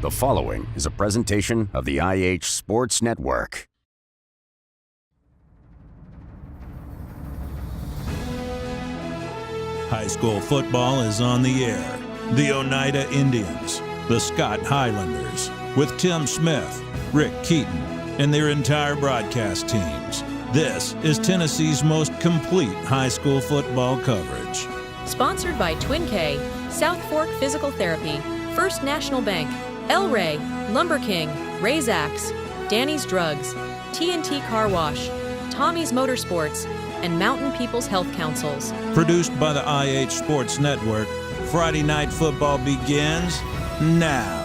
The following is a presentation of the IH Sports Network. High school football is on the air. The Oneida Indians, the Scott Highlanders, with Tim Smith, Rick Keaton, and their entire broadcast teams. This is Tennessee's most complete high school football coverage. Sponsored by Twin K, South Fork Physical Therapy, First National Bank, El Rey, Lumber King, Ray's Axe, Danny's Drugs, T&T Car Wash, Tommy's Motorsports, and Mountain People's Health Councils. Produced by the IH Sports Network, Friday Night Football begins now.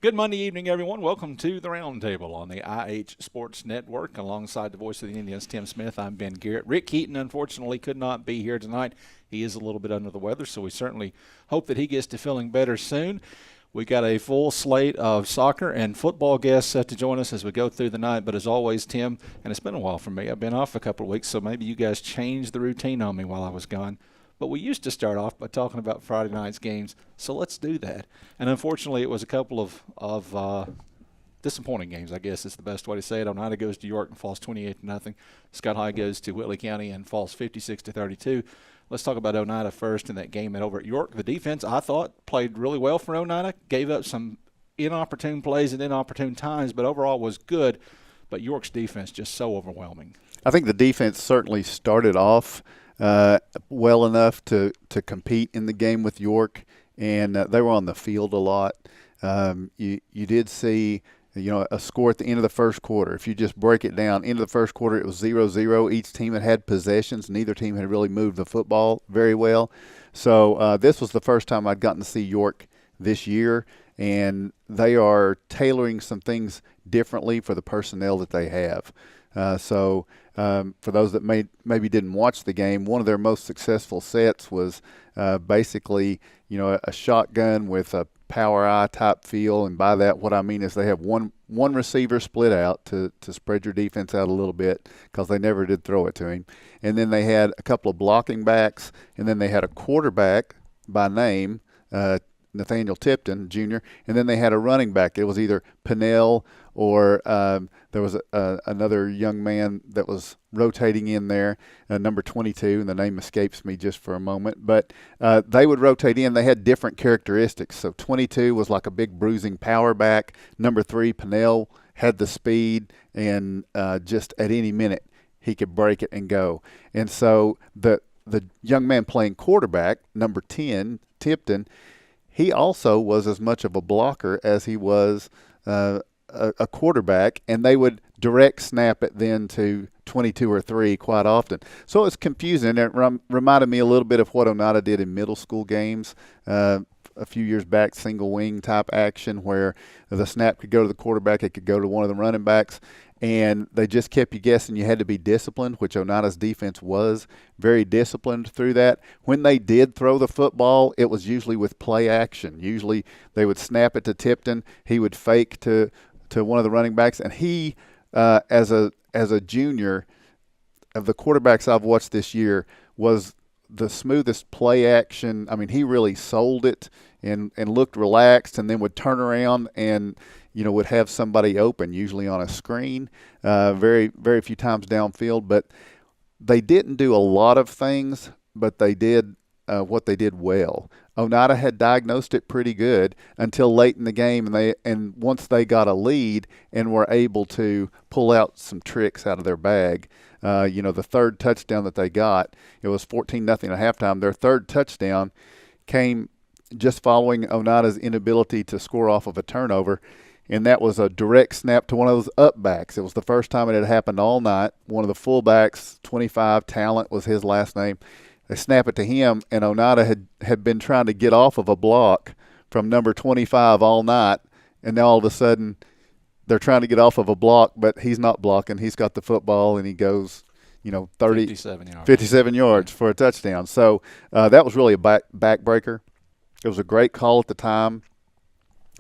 Good Monday evening, everyone. Welcome to the Roundtable on the IH Sports Network. Alongside the voice of the Indians, Tim Smith, I'm Ben Garrett. Rick Keaton, unfortunately, could not be here tonight. He is a little bit under the weather, so we certainly hope that he gets to feeling better soon. We got a full slate of soccer and football guests set to join us as we go through the night. But as always, Tim, and it's been a while for me. I've been off a couple of weeks, so maybe you guys changed the routine on me while I was gone. But we used to start off by talking about Friday night's games, so let's do that. And unfortunately, it was a couple of disappointing games, I guess is the best way to say it. Oneida goes to York and falls 28-0. Scott High goes to Whitley County and falls 56-32. Let's talk about Oneida first in that game over at York. The defense, I thought, played really well for Oneida, gave up some inopportune plays at inopportune times, but overall was good. But York's defense just so overwhelming. I think the defense certainly started off well enough to compete in the game with York, and they were on the field a lot. You did see, a score at the end of the first quarter. If you just break it down, end of the first quarter, it was 0-0. Each team had possessions. Neither team had really moved the football very well. So this was the first time I'd gotten to see York this year, and they are tailoring some things differently for the personnel that they have. For those that maybe didn't watch the game, one of their most successful sets was basically, a shotgun with a power eye type feel. And by that, what I mean is they have one receiver split out to spread your defense out a little bit because they never did throw it to him. And then they had a couple of blocking backs, and then they had a quarterback by name, Nathaniel Tipton, Jr., and then they had a running back. It was either Pinnell or there was another young man that was rotating in there, number 22, and the name escapes me just for a moment. But they would rotate in. They had different characteristics. So 22 was like a big bruising power back. Number 3, Pinnell, had the speed, and just at any minute he could break it and go. And so the young man playing quarterback, number 10, Tipton, he also was as much of a blocker as he was a quarterback, and they would direct snap it then to 22 or 3 quite often. So it's confusing. It reminded me a little bit of what Oneida did in middle school games a few years back, single wing type action where the snap could go to the quarterback, it could go to one of the running backs, and they just kept you guessing. You had to be disciplined, which Oneida's defense was very disciplined through that. When they did throw the football, it was usually with play action. Usually they would snap it to Tipton. He would fake to one of the running backs, and he, as a junior, of the quarterbacks I've watched this year, was the smoothest play action. I mean, he really sold it and looked relaxed, and then would turn around and would have somebody open, usually on a screen, very, very few times downfield. But they didn't do a lot of things, but they did what they did well. Oneida had diagnosed it pretty good until late in the game, and once they got a lead and were able to pull out some tricks out of their bag. The third touchdown that they got, it was 14-0 at halftime. Their third touchdown came just following Oneida's inability to score off of a turnover, and that was a direct snap to one of those up backs. It was the first time it had happened all night. One of the fullbacks, 25, Talent was his last name. They snap it to him, and Oneida had been trying to get off of a block from number 25 all night, and now all of a sudden they're trying to get off of a block, but he's not blocking. He's got the football, and he goes, 57 yards for a touchdown. So that was really a backbreaker. It was a great call at the time.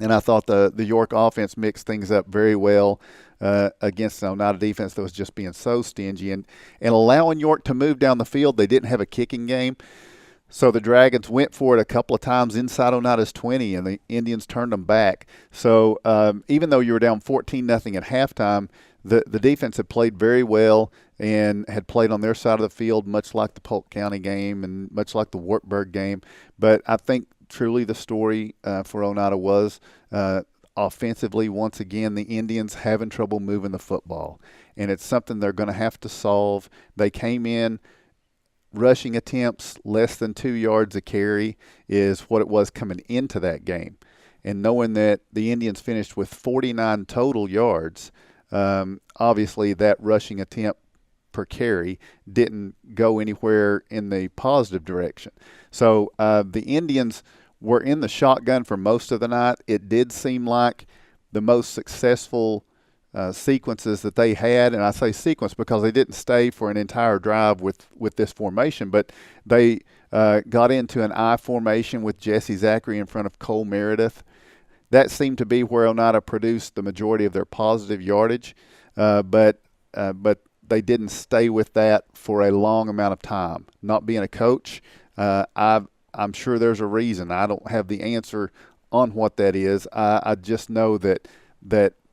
And I thought the York offense mixed things up very well against the Oneida defense that was just being so stingy. And allowing York to move down the field, they didn't have a kicking game. So the Dragons went for it a couple of times inside Oneida's 20, and the Indians turned them back. So even though you were down 14-0 at halftime, the defense had played very well and had played on their side of the field, much like the Polk County game and much like the Wartburg game. But I think truly the story for Oneida was offensively, once again, the Indians having trouble moving the football. And it's something they're going to have to solve. They came in rushing attempts less than 2 yards a carry is what it was coming into that game. And knowing that the Indians finished with 49 total yards, obviously that rushing attempt per carry didn't go anywhere in the positive direction. So the Indians were in the shotgun for most of the night. It did seem like the most successful sequences that they had, and I say sequence because they didn't stay for an entire drive with this formation, but they got into an I formation with Jesse Zachary in front of Cole Meredith. That seemed to be where Oneida produced the majority of their positive yardage, but they didn't stay with that for a long amount of time. Not being a coach, I'm sure there's a reason. I don't have the answer on what that is. I just know that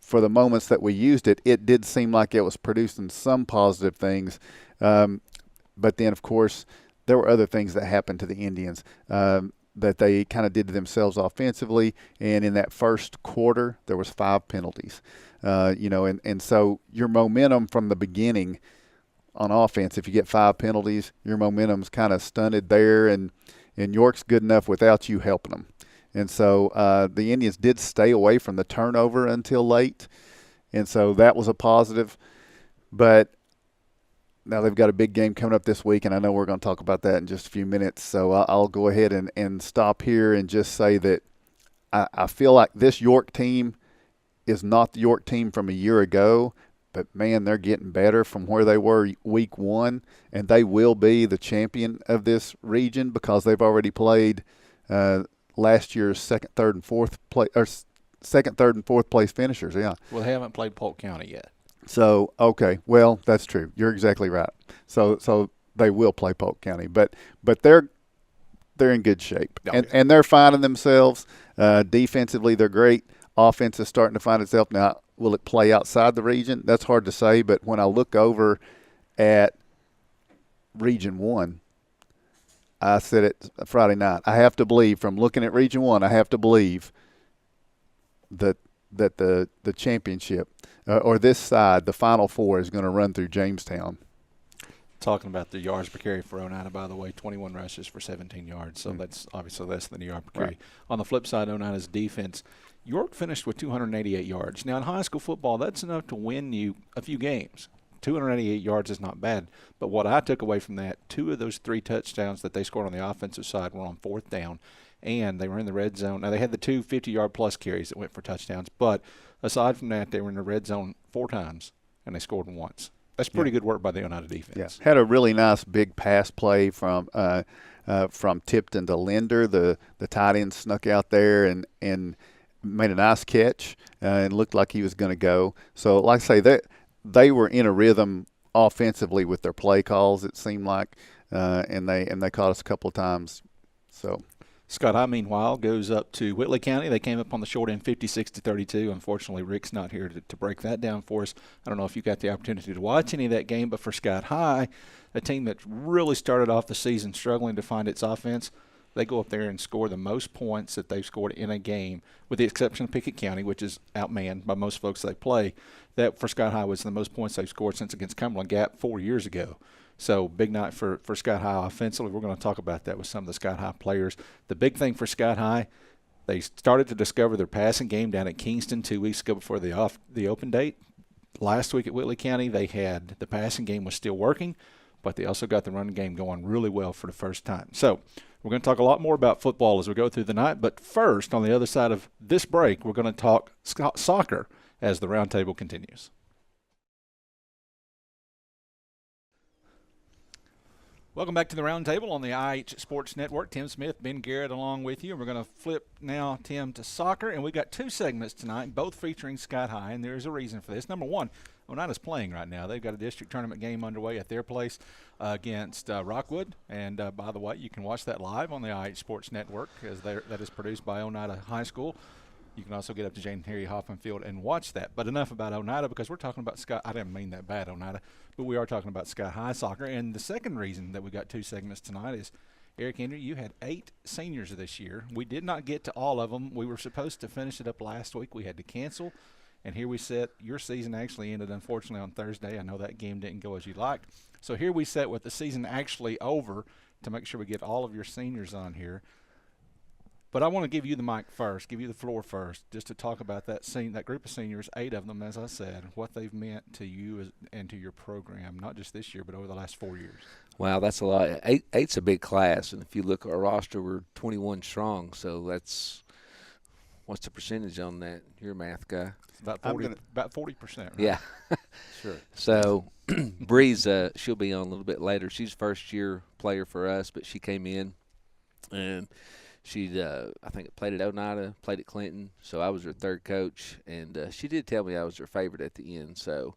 for the moments that we used it, it did seem like it was producing some positive things. But then, of course, there were other things that happened to the Indians that they kind of did to themselves offensively. And in that first quarter, there was 5 penalties. And so your momentum from the beginning on offense, if you get 5 penalties, your momentum's kind of stunted there, and York's good enough without you helping them. And so the Indians did stay away from the turnover until late, and so that was a positive. But now they've got a big game coming up this week, and I know we're going to talk about that in just a few minutes. So I'll go ahead and stop here and just say that I feel like this York team is not the York team from a year ago, but, man, they're getting better from where they were week 1, and they will be the champion of this region because they've already played last year's second, third, and fourth place finishers. Yeah. Well, they haven't played Polk County yet. So okay, well that's true. You're exactly right. So they will play Polk County, but they're in good shape, and they're finding themselves defensively. They're great. Offense is starting to find itself now. Will it play outside the region? That's hard to say. But when I look over at Region 1. I said it Friday night. I have to believe, from looking at Region 1, I have to believe that the championship or this side, the Final Four, is going to run through Jamestown. Talking about the yards per carry for Oneida, by the way, 21 rushes for 17 yards. So that's obviously less than the yard per carry. Right. On the flip side, Oneida's defense, York finished with 288 yards. Now, in high school football, that's enough to win you a few games. 288 yards is not bad. But what I took away from that, 2 of those 3 touchdowns that they scored on the offensive side were on 4th down, and they were in the red zone. Now, they had the 2 50-yard-plus carries that went for touchdowns, but aside from that, they were in the red zone 4 times, and they scored once. That's pretty good work by the Oneida defense. Yeah. Had a really nice big pass play from Tipton to Linder. The tight end snuck out there and made a nice catch and looked like he was going to go. So, like I say, they were in a rhythm offensively with their play calls, it seemed like, and they caught us a couple of times. So Scott High, meanwhile, goes up to Whitley County. They came up on the short end 56-32. Unfortunately, Rick's not here to break that down for us. I don't know if you got the opportunity to watch any of that game, but for Scott High, a team that really started off the season struggling to find its offense, they go up there and score the most points that they've scored in a game, with the exception of Pickett County, which is outmanned by most folks they play. That, for Scott High, was the most points they've scored since against Cumberland Gap 4 years ago. So big night for Scott High offensively. We're going to talk about that with some of the Scott High players. The big thing for Scott High, they started to discover their passing game down at Kingston 2 weeks ago before the open date. Last week at Whitley County, they had the passing game was still working, but they also got the running game going really well for the first time. So we're going to talk a lot more about football as we go through the night. But first, on the other side of this break, we're going to talk soccer as the roundtable continues. Welcome back to the Roundtable on the IH Sports Network. Tim Smith, Ben Garrett along with you. And we're going to flip now, Tim, to soccer. And we've got two segments tonight, both featuring Scott High, and there's a reason for this. Number one, Oneida's playing right now. They've got a district tournament game underway at their place against Rockwood. And, by the way, you can watch that live on the IH Sports Network as that is produced by Oneida High School. You can also get up to Jane Harry Hoffman Field and watch that. But enough about Oneida, because we're talking about Scott. I didn't mean that bad, Oneida, but we are talking about Sky High soccer. And the second reason that we got two segments tonight is, Eric Henry, you had 8 seniors this year. We did not get to all of them. We were supposed to finish it up last week. We had to cancel. And here we sit. Your season actually ended, unfortunately, on Thursday. I know that game didn't go as you liked. So here we sit with the season actually over to make sure we get all of your seniors on here. But I want to give you the mic first, give you the floor first, just to talk about that group of seniors, 8 of them, as I said, what they've meant to you and to your program, not just this year, but over the last 4 years. Wow, that's a lot. Eight's a big class, and if you look at our roster, we're 21 strong. So that's what's the percentage on that? You're a math guy. About 40%. Right? Yeah, sure. So Bree's, she'll be on a little bit later. She's first-year player for us, but she came in and she, I think, played at Oneida, played at Clinton, so I was her third coach, and she did tell me I was her favorite at the end, so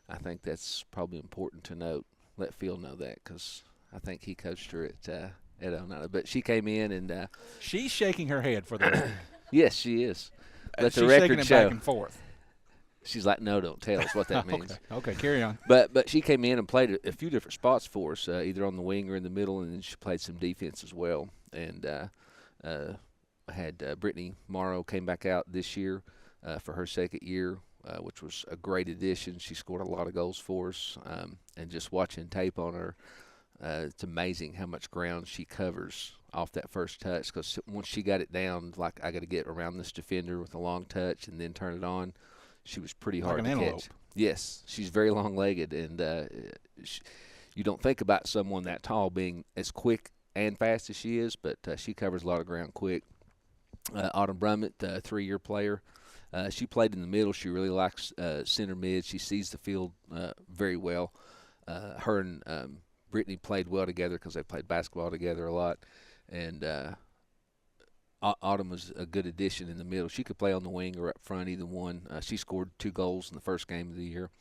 I think that's probably important to note. Let Phil know that, because I think he coached her at Oneida. But she came in, and she's shaking her head for the record. Yes, she is. Let she's the record shaking it show. Back and forth. She's like, no, don't tell us what that means. Okay, carry on. But she came in and played a few different spots for us, either on the wing or in the middle, and then she played some defense as well. And had Brittany Morrow came back out this year for her second year, which was a great addition. She scored a lot of goals for us, and just watching tape on her, it's amazing how much ground she covers off that first touch, because once she got it down, like, I got to get around this defender with a long touch and then turn it on, she was pretty hard to catch. Yes, she's very long-legged, and you don't think about someone that tall being as quick and fast as she is, but she covers a lot of ground quick. Autumn Brummett, 3-year player. She played in the middle. She really likes center mid. She sees the field very well. Her and Brittany played well together because they played basketball together a lot. And Autumn was a good addition in the middle. She could play on the wing or up front, either one. She scored 2 goals in the first game of the year.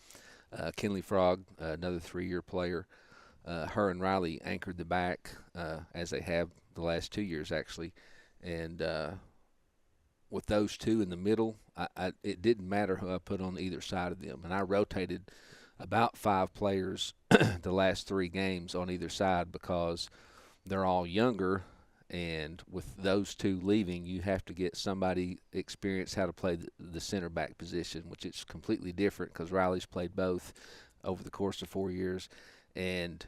Kinley Frog, another 3-year player. Her and Riley anchored the back, as they have the last 2 years, actually. And with those two in the middle, it didn't matter who I put on either side of them. And I rotated about 5 players the last 3 games on either side, because they're all younger. And with those 2 leaving, you have to get somebody experienced how to play the center back position, which is completely different because Riley's played both over the course of 4 years. And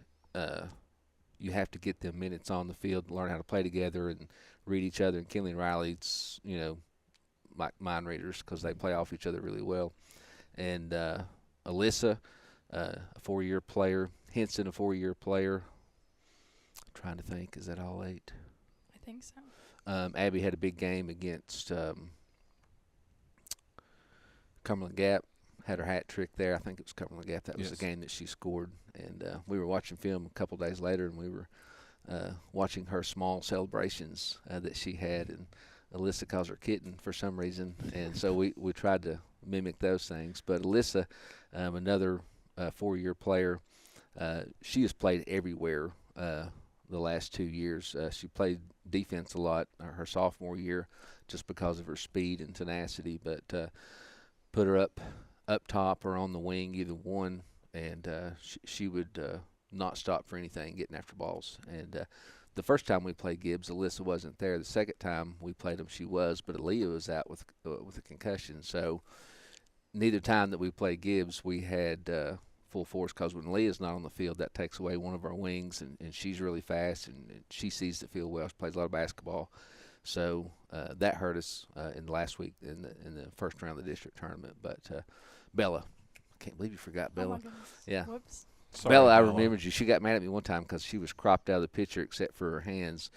you have to get them minutes on the field, learn how to play together and read each other. And Kinley and Riley's, like mind readers, because they play off each other really well. And Alyssa, a 4-year player. Henson, a 4-year player. I'm trying to think, is that all 8? I think so. Abby had a big game against Cumberland Gap. Had her hat trick there. I think it was Cumberland Gap. That was the game that she scored. And we were watching film a couple days later, and we were watching her small celebrations that she had. And Alyssa calls her kitten for some reason. And so we tried to mimic those things. But Alyssa, another 4-year player, she has played everywhere the last 2 years. She played defense a lot her sophomore year just because of her speed and tenacity. But put her up top or on the wing, either one, and she would not stop for anything getting after balls. And the first time we played Gibbs, Alyssa wasn't there. The second time we played them, she was, but Aaliyah was out with a concussion. So neither time that we played Gibbs, we had full force, because when Aaliyah's not on the field, that takes away one of our wings, and she's really fast, and she sees the field well. She plays a lot of basketball. So that hurt us in last week in the first round of the district tournament. But Bella, I can't believe you forgot Bella. Oh my goodness. Yeah. Whoops. Sorry, Bella, I remembered you. She got mad at me one time because she was cropped out of the picture except for her hands.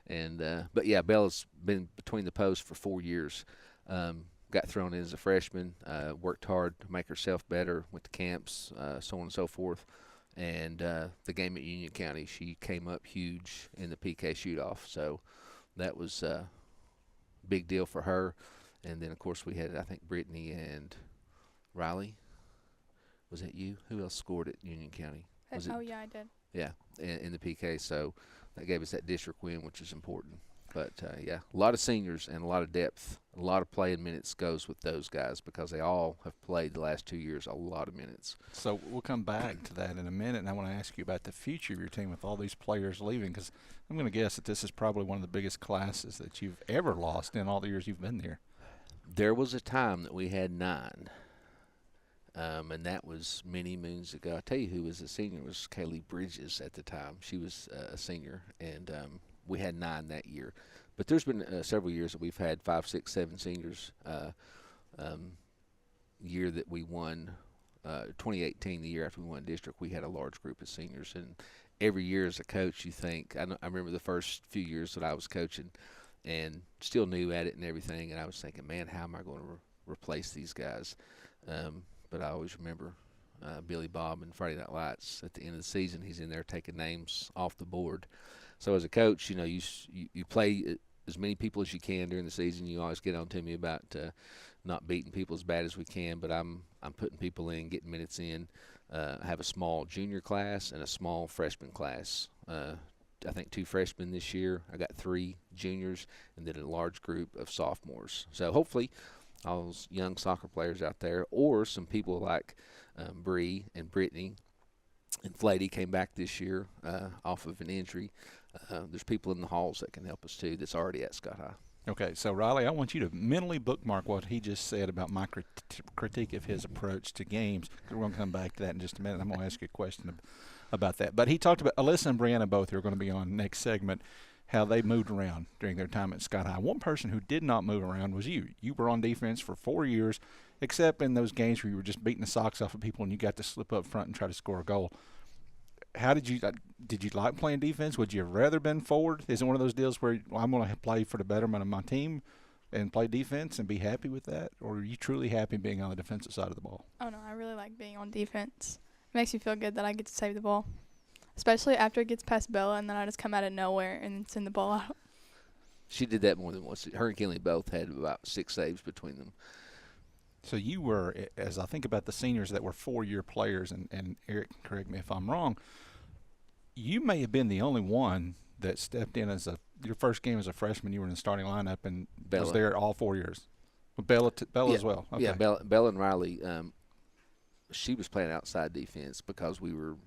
And but yeah, Bella's been between the posts for 4 years. Got thrown in as a freshman. Worked hard to make herself better. Went to camps, so on and so forth. And the game at Union County, she came up huge in the PK shoot-off. So that was a big deal for her. And then, of course, we had, I think, Brittany and Riley. Was that you? Who else scored at Union County? Yeah, I did. Yeah, in the PK. So that gave us that district win, which is important. But, yeah, a lot of seniors and a lot of depth. A lot of playing minutes goes with those guys because they all have played the last 2 years a lot of minutes. So we'll come back to that in a minute, and I want to ask you about the future of your team with all these players leaving, because I'm going to guess that this is probably one of the biggest classes that you've ever lost in all the years you've been there. There was a time that we had 9, and that was many moons ago. I'll tell you who was a senior was Kaylee Bridges at the time. She was a senior, and we had 9 that year. But there's been several years that we've had 5, 6, 7 seniors. Year that we won, 2018, the year after we won district, we had a large group of seniors. And every year as a coach, you think, I remember the first few years that I was coaching and still new at it and everything, and I was thinking, man, how am I going to replace these guys? But I always remember Billy Bob and Friday Night Lights. At the end of the season, he's in there taking names off the board. So as a coach, you play as many people as you can during the season. You always get on to me about not beating people as bad as we can, but I'm putting people in, getting minutes in. I have a small junior class and a small freshman class. I think 2 freshmen this year. I got 3 juniors and then a large group of sophomores. So hopefully all those young soccer players out there, or some people like Bree and Brittany and Flady came back this year off of an injury. There's people in the halls that can help us too that's already at Scott High. Okay, so Riley, I want you to mentally bookmark what he just said about my critique of his approach to games. We're going to come back to that in just a minute. I'm going to ask you a question about that. But he talked about Alyssa and Brianna both, who are going to be on next segment, how they moved around during their time at Scott High. One person who did not move around was you. You were on defense for 4 years, except in those games where you were just beating the socks off of people and you got to slip up front and try to score a goal. How did you like playing defense? Would you have rather been forward? Is it one of those deals where I'm going to play for the betterment of my team and play defense and be happy with that? Or are you truly happy being on the defensive side of the ball? Oh, no, I really like being on defense. It makes me feel good that I get to save the ball, especially after it gets past Bella and then I just come out of nowhere and send the ball out. She did that more than once. Her and Kinley both had about 6 saves between them. So you were, as I think about the seniors that were 4-year players, and Eric, correct me if I'm wrong, you may have been the only one that stepped in as your first game as a freshman. You were in the starting lineup and Bella was there all 4 years. Bella as well. Okay. Yeah, Bella and Riley. She was playing outside defense because we were.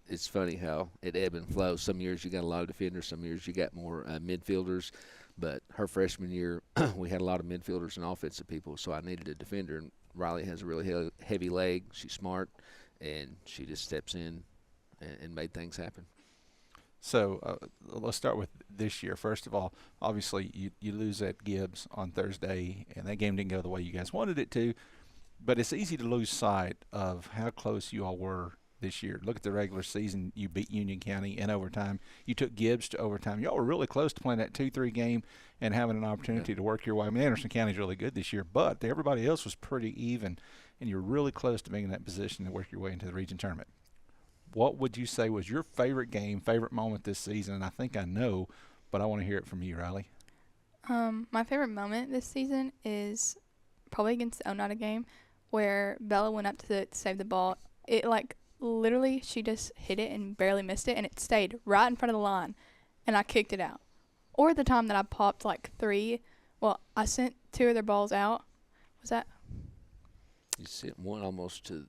It's funny how it ebb and flows. Some years you got a lot of defenders, some years you got more midfielders. But her freshman year, we had a lot of midfielders and offensive people, so I needed a defender. And Riley has a really heavy leg. She's smart, and she just steps in and made things happen. So let's start with this year. First of all, obviously you lose at Gibbs on Thursday, and that game didn't go the way you guys wanted it to. But it's easy to lose sight of how close you all were this year. Look at the regular season. You beat Union County in overtime. You took Gibbs to overtime. Y'all were really close to playing that 2-3 game and having an opportunity to work your way. I mean, Anderson County's really good this year, but everybody else was pretty even, and you're really close to being in that position to work your way into the region tournament. What would you say was your favorite game, favorite moment this season? And I think I know, but I want to hear it from you, Riley. My favorite moment this season is probably against the Oneida game where Bella went up to save the ball. It, literally, she just hit it and barely missed it, and it stayed right in front of the line, and I kicked it out. Or the time that I popped 3. Well, I sent 2 of their balls out. Was that? You sent one almost to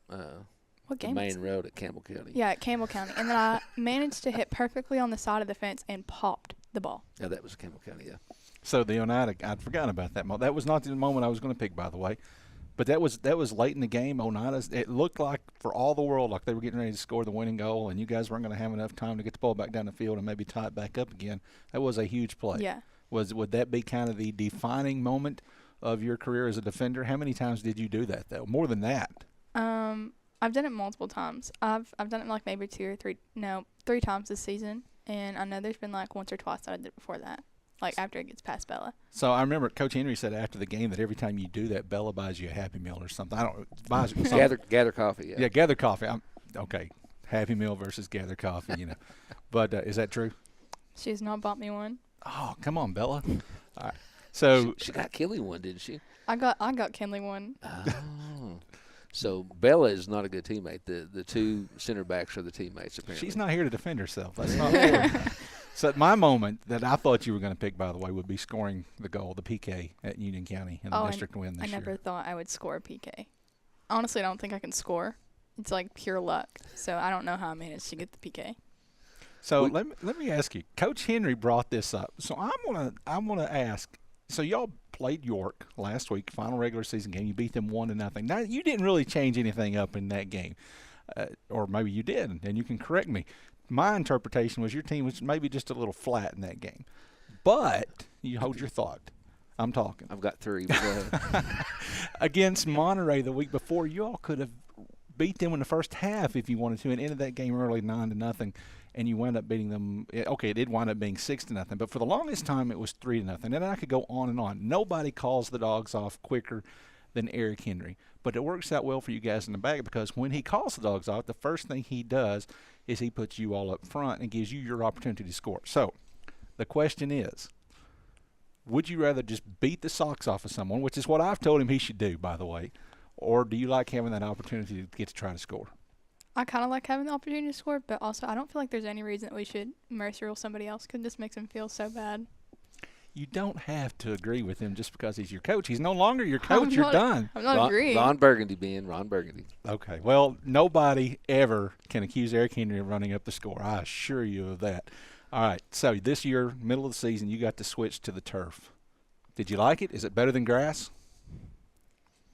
what the game main road at Campbell County. Yeah, at Campbell County. And then I managed to hit perfectly on the side of the fence and popped the ball. Yeah, that was Campbell County, yeah. So the Oneida, I'd forgotten about that moment. That was not the moment I was going to pick, by the way. But that was late in the game. Oneida's, it looked like, for all the world, like they were getting ready to score the winning goal, and you guys weren't going to have enough time to get the ball back down the field and maybe tie it back up again. That was a huge play. Yeah. Would that be kind of the defining moment of your career as a defender? How many times did you do that, though? More than that. I've done it multiple times. I've done it maybe 3 times this season, and I know there's been once or twice that I did it before that. After it gets past Bella. So I remember Coach Henry said after the game that every time you do that, Bella buys you a Happy Meal or something. Gather coffee. Yeah, gather coffee. Okay. Happy Meal versus Gather Coffee, you know. But is that true? She has not bought me one. Oh, come on, Bella. All right. So She got Kelly one, didn't she? I got Kinley one. Oh. So Bella is not a good teammate. The two center backs are the teammates, apparently. she's not here to defend herself. That's not fair. So my moment that I thought you were going to pick, by the way, would be scoring the goal, the PK at Union County in the district win this I year. never thought I would score a PK. Honestly, I don't think I can score. It's like pure luck. So I don't know how I managed to get the PK. So let me ask you. Coach Henry brought this up. So I'm gonna ask. So y'all played York last week, final regular season game. You beat them 1-0. Now you didn't really change anything up in that game, or maybe you did, and you can correct me. My interpretation was your team was maybe just a little flat in that game, but you hold your thought. I'm talking. I've got three. But go ahead. Against Monterey the week before, you all could have beat them in the first half if you wanted to, and ended that game early 9-0. And you wound up beating them. Okay, it did wind up being 6-0, but for the longest time it was 3-0. And I could go on and on. Nobody calls the dogs off quicker than Eric Henry, but it works out well for you guys in the back because when he calls the dogs off, the first thing he does is he puts you all up front and gives you your opportunity to score. So the question is, would you rather just beat the socks off of someone, which is what I've told him he should do, by the way, or do you like having that opportunity to get to try to score? I kind of like having the opportunity to score, but also I don't feel like there's any reason that we should mercy rule somebody else because this makes him feel so bad. You don't have to agree with him just because he's your coach. He's no longer your coach. You're done. I'm not agreeing. Ron Burgundy, Ben. Ron Burgundy. Okay. Well, nobody ever can accuse Eric Henry of running up the score. I assure you of that. All right. So this year, middle of the season, you got to switch to the turf. Did you like it? Is it better than grass?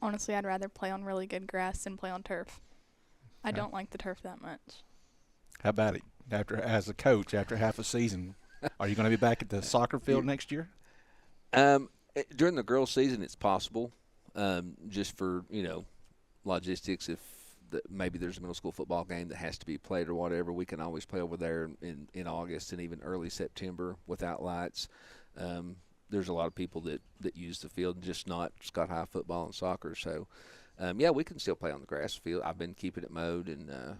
Honestly, I'd rather play on really good grass than play on turf. I don't like the turf that much. How about it? As a coach, after half a season, are you going to be back at the soccer field next year? During the girls' season, it's possible, just for logistics. If maybe there's a middle school football game that has to be played or whatever, we can always play over there in August and even early September without lights. There's a lot of people that use the field, just not Scott High football and soccer. So, yeah, we can still play on the grass field. I've been keeping it mowed and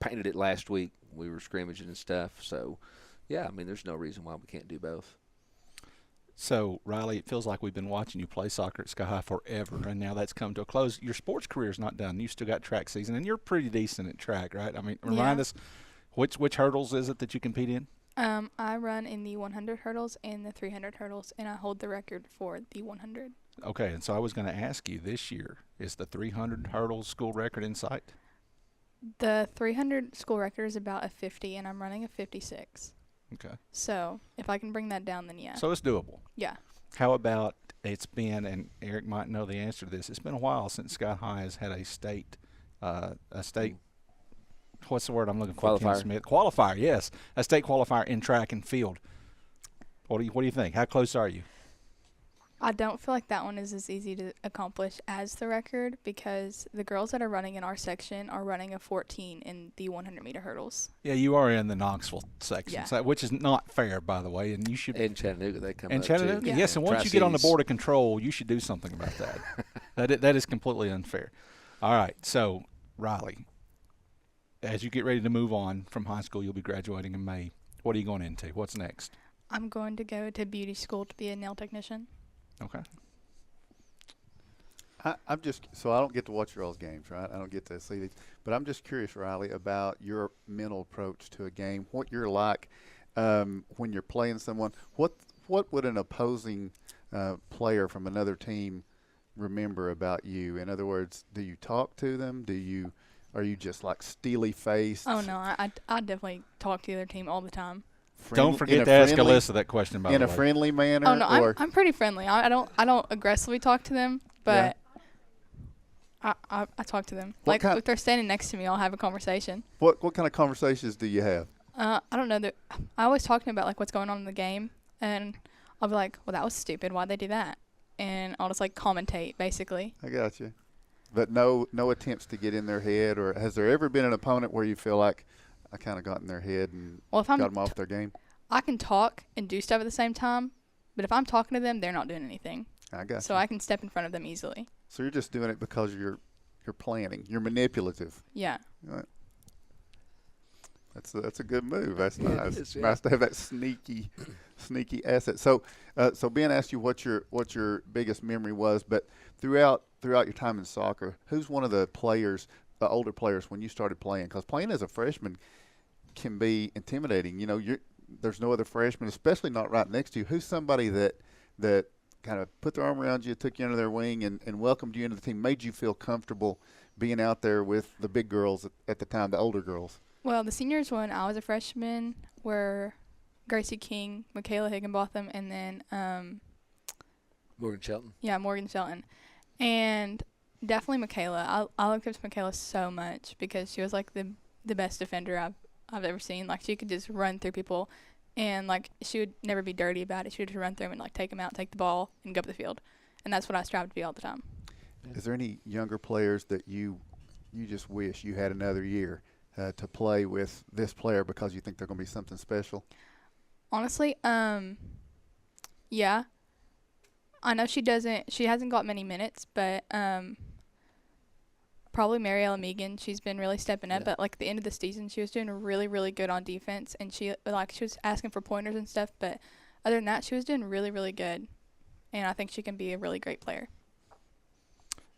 painted it last week. We were scrimmaging and stuff. So, yeah, I mean, there's no reason why we can't do both. So, Riley, it feels like we've been watching you play soccer at Sky High forever, and now that's come to a close. Your sports career is not done. You still got track season, and you're pretty decent at track, right? I mean, remind us, which hurdles is it that you compete in? I run in the 100 hurdles and the 300 hurdles, and I hold the record for the 100. Okay, and so I was going to ask you this year, is the 300 hurdles school record in sight? The 300 school record is about a 50, and I'm running a 56. Okay. So if I can bring that down, then yeah. So it's doable. Yeah. How about it's been, and Eric might know the answer to this, it's been a while since Sky High has had a state, what's the word I'm looking for? Qualifier. Ken Smith. Qualifier, yes. A state qualifier in track and field. What do you think? How close are you? I don't feel like that one is as easy to accomplish as the record because the girls that are running in our section are running a 14 in the 100-meter hurdles. Yeah, you are in the Knoxville section, Yeah. so, which is not fair, by the way, and you should. And Chattanooga, they come And up Chattanooga, too. Yeah. yes, and once you get on the Tri-Cities. board of control, you should do something about that. That is completely unfair. All right, so Riley, as you get ready to move on from high school, you'll be graduating in May. What are you going into? What's next? I'm going to go to beauty school to be a nail technician. Okay. I'm just so I don't get to watch your all's games, right? I don't get to see these, but I'm just curious, Riley, about your mental approach to a game. What you're like when you're playing someone. What would an opposing player from another team remember about you? In other words, do you talk to them? Are you just like steely faced? Oh no, I definitely talk to the other team all the time. Don't forget to ask Alyssa that question, by the way. In a friendly manner. Oh no, or I'm pretty friendly. I don't aggressively talk to them, but I talk to them. What Like kind- if they're standing next to me, I'll have a conversation. what kind of conversations do you have? I don't know. I always talk to them about like what's going on in the game, and I'll be like, "Well, that was stupid. Why'd they do that?" And I'll just like commentate, basically. I got you. But no attempts to get in their head, or has there ever been an opponent where you feel like I kind of got in their head and Well, if got them off their game? I can talk and do stuff at the same time, but if I'm talking to them, they're not doing anything. I got So you. I can step in front of them easily. So you're just doing it because you're planning. You're manipulative. Yeah. Right. That's a good move. That's Yeah, nice. it It's is, nice to have that sneaky asset. So Ben asked you what your biggest memory was, but throughout your time in soccer, who's one of the players, the older players, when you started playing? Because playing as a freshman can be intimidating. You know, there's no other freshman, especially not right next to you. Who's somebody that kind of put their arm around you, took you under their wing, and welcomed you into the team, made you feel comfortable being out there with the big girls at the time, the older girls? Well, the seniors when I was a freshman were Gracie King, Michaela Higginbotham, and then Morgan Shelton. yeah, Morgan Shelton. And definitely Michaela. I looked up to Michaela so much because she was like the best defender I've ever seen. Like she could just run through people, and like she would never be dirty about it. She would just run through them and like take them out, take the ball, and go up the field. And that's what I strive to be all the time. Is there any younger players that you just wish you had another year to play with this player because you think they're going to be something special? Honestly, yeah. I know she hasn't got many minutes, but probably Mariella Megan. She's been really stepping up. Yeah. But like at the end of the season, she was doing really, really good on defense, and she was asking for pointers and stuff. But other than that, she was doing really, really good, and I think she can be a really great player.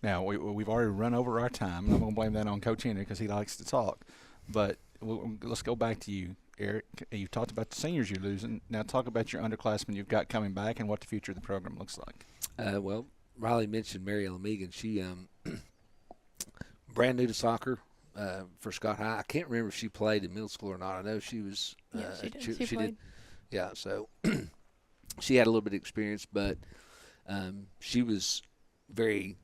Now, we've already run over our time, and I'm going to blame that on Coach Henry because he likes to talk. But let's go back to you, Eric. You talked about the seniors you're losing. Now talk about your underclassmen you've got coming back and what the future of the program looks like. Well, Riley mentioned Mariella Megan. She brand new to soccer for Scott High. I can't remember if she played in middle school or not. I know she was. Yeah, she did. She did. Yeah, so she had a little bit of experience, but she was very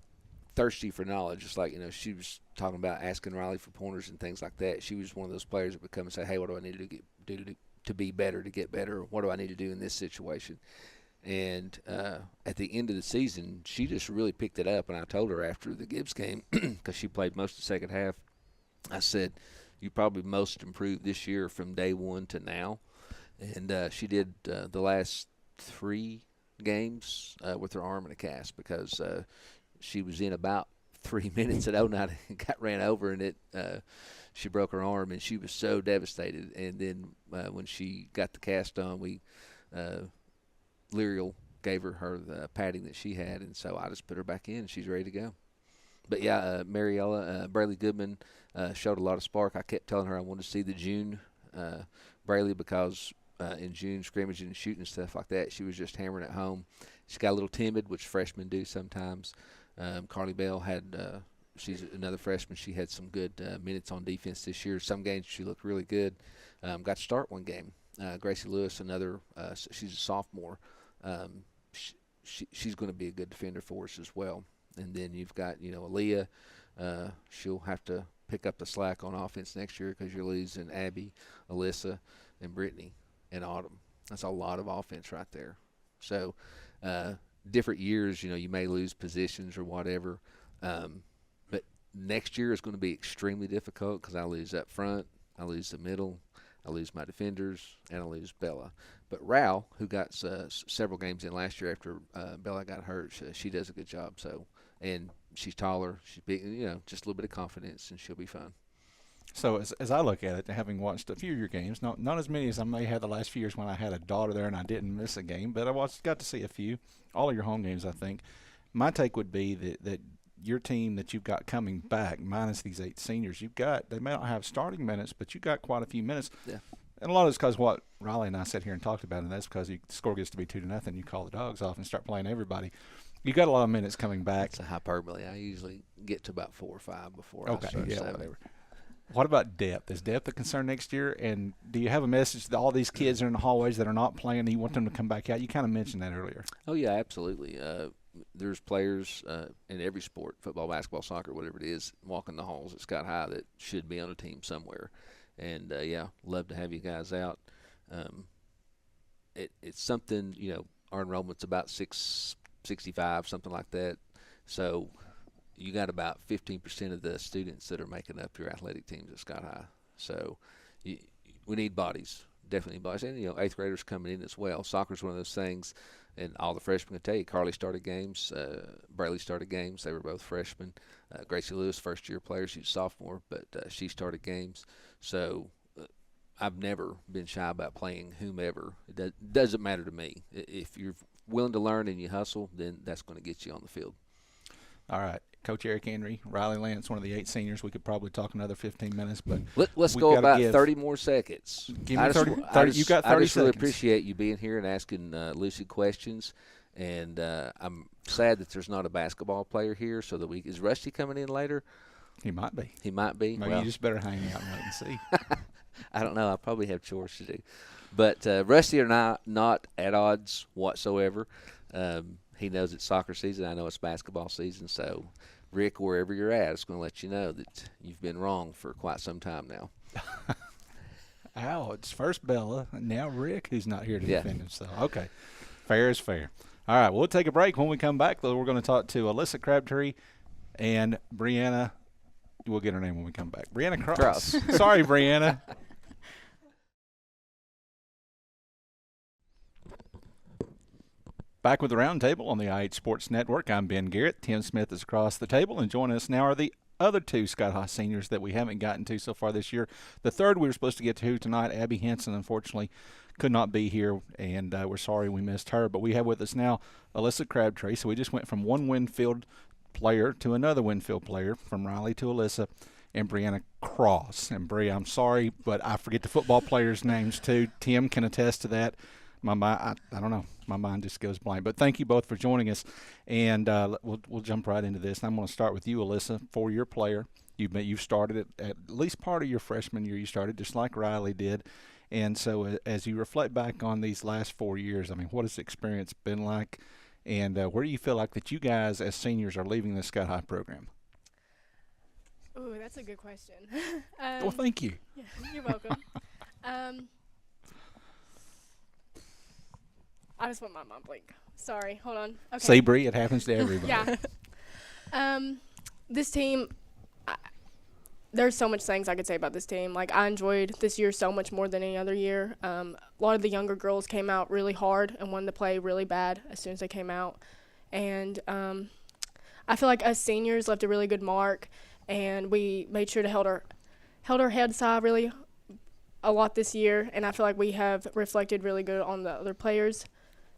thirsty for knowledge. Just like, she was talking about asking Riley for pointers and things like that. She was one of those players that would come and say, hey, what do I need to do to be better, to get better? What do I need to do in this situation? And at the end of the season, she just really picked it up. And I told her after the Gibbs game, because she played most of the second half, I said, you probably most improved this year from day one to now. And she did the last 3 games with her arm in a cast because she was in about 3 minutes at 09 and got ran over, and she broke her arm, and she was so devastated. And then when she got the cast on, Lyriel gave her the padding that she had, and so I just put her back in. She's ready to go. But yeah, Mariella, Braylee Goodman showed a lot of spark. I kept telling her I wanted to see the June Braylee because in June, scrimmaging and shooting and stuff like that, she was just hammering it home. She got a little timid, which freshmen do sometimes. Carly Bell had she's another freshman. She had some good minutes on defense this year. Some games she looked really good. Got to start one game. Gracie Lewis, another, she's a sophomore. She's going to be a good defender for us as well. And then you've got, Aaliyah. She'll have to pick up the slack on offense next year because you're losing Abby, Alyssa, and Brittany in Autumn. That's a lot of offense right there. So different years, you may lose positions or whatever. But next year is going to be extremely difficult because I lose up front, I lose the middle, I lose my defenders, and I lose Bella. But Rao, who got several games in last year after Bella got hurt, she does a good job. So, and she's taller, she's big, just a little bit of confidence, and she'll be fine. So as I look at it, having watched a few of your games, not as many as I may have the last few years when I had a daughter there and I didn't miss a game, but I got to see a few, all of your home games, I think. My take would be that your team that you've got coming back, minus these 8 seniors, they may not have starting minutes, but you got quite a few minutes. Yeah. And a lot of it's because what Riley and I sat here and talked about, and that's because the score gets to be 2-0, you call the dogs off and start playing everybody. You got a lot of minutes coming back. It's a hyperbole. I usually get to about 4 or 5 before I start 7. Whatever. What about depth? Is depth a concern next year? And do you have a message to all these kids that are in the hallways that are not playing and you want them to come back out? You kind of mentioned that earlier. Oh, yeah, absolutely. There's players in every sport, football, basketball, soccer, whatever it is, walking the halls at Scott High that should be on a team somewhere. And, love to have you guys out. It's something, our enrollment's about 665, something like that. So you got about 15% of the students that are making up your athletic teams at Scott High. So we need bodies, definitely bodies. And, 8th graders coming in as well. Soccer's one of those things, and all the freshmen can tell you. Carly started games. Braylee started games. They were both freshmen. Gracie Lewis, first-year player. She's a sophomore, but she started games. So I've never been shy about playing whomever. It doesn't matter to me. If you're willing to learn and you hustle, then that's going to get you on the field. All right. Coach Eric Henry, Riley Lance, one of the 8 seniors. We could probably talk another 15 minutes, but let's go about 30 more seconds. Give me 30. You got 30 I just really seconds. appreciate you being here and asking lucid questions. And I'm sad that there's not a basketball player here. So that is Rusty coming in later? He might be. He might be. Maybe you just better hang out and wait and see. I don't know. I probably have chores to do. But Rusty and I not at odds whatsoever. He knows it's soccer season. I know it's basketball season. So, Rick, wherever you're at, it's going to let you know that you've been wrong for quite some time now. Ow, it's first Bella, and now Rick, who's not here to defend himself. Okay, fair is fair. All right, we'll take a break. When we come back, though, we're going to talk to Alyssa Crabtree and Brianna. We'll get her name when we come back. Brianna Cross. Sorry, Brianna. Back with the Roundtable on the IH Sports Network. I'm Ben Garrett. Tim Smith is across the table, and joining us now are the other 2 Scott High seniors that we haven't gotten to so far this year. The third we were supposed to get to tonight, Abby Henson, unfortunately could not be here, and we're sorry we missed her. But we have with us now Alyssa Crabtree. So we just went from one Winfield player to another Winfield player, from Riley to Alyssa, and Brianna Cross. And Bri, I'm sorry, but I forget the football players' names too. Tim can attest to that. My mind, I don't know. My mind just goes blank. But thank you both for joining us, and we'll jump right into this. And I'm going to start with you, Alyssa, 4-year player. You've started at least part of your freshman year. You started just like Riley did, and so as you reflect back on these last 4 years, I mean, what has the experience been like, and where do you feel like that you guys as seniors are leaving the Scott High program? Ooh, that's a good question. Well, thank you. Yeah, you're welcome. I just want my mind blank. Sorry, hold on. Okay. Say, Bree, it happens to everybody. Yeah. This team, there's so much things I could say about this team. Like, I enjoyed this year so much more than any other year. A lot of the younger girls came out really hard and wanted to play really bad as soon as they came out. And I feel like us seniors left a really good mark, and we made sure to held our heads high really a lot this year. And I feel like we have reflected really good on the other players,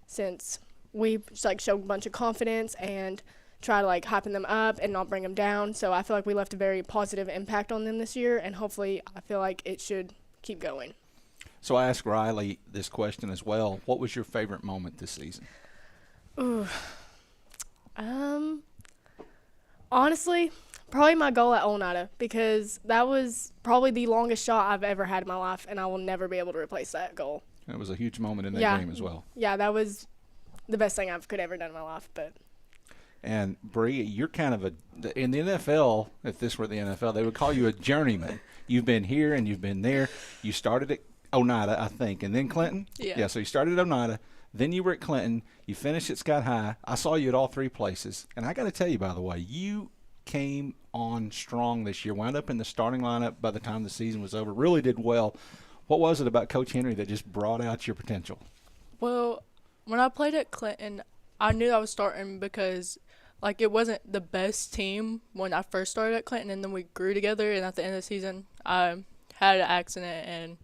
since we showed a bunch of confidence and try to hyping them up and not bring them down. So I feel like we left a very positive impact on them this year, and hopefully I feel like it should keep going. So I asked Riley this question as well. What was your favorite moment this season? Ooh. Honestly, probably my goal at Oneida, because that was probably the longest shot I've ever had in my life, and I will never be able to replace that goal. It was a huge moment in that game as well. Yeah, that was the best thing I've could ever done in my life. And Bree, you're kind of in the NFL, if this were the NFL, they would call you a journeyman. You've been here and you've been there. You started at Oneida, I think, and then Clinton. Yeah. So you started at Oneida, then you were at Clinton. You finished at Scott High. I saw you at all 3 places, and I got to tell you, by the way, you came on strong this year. Wound up in the starting lineup by the time the season was over. Really did well. What was it about Coach Henry that just brought out your potential? Well, when I played at Clinton, I knew I was starting because, it wasn't the best team when I first started at Clinton, and then we grew together, and at the end of the season, I had an accident and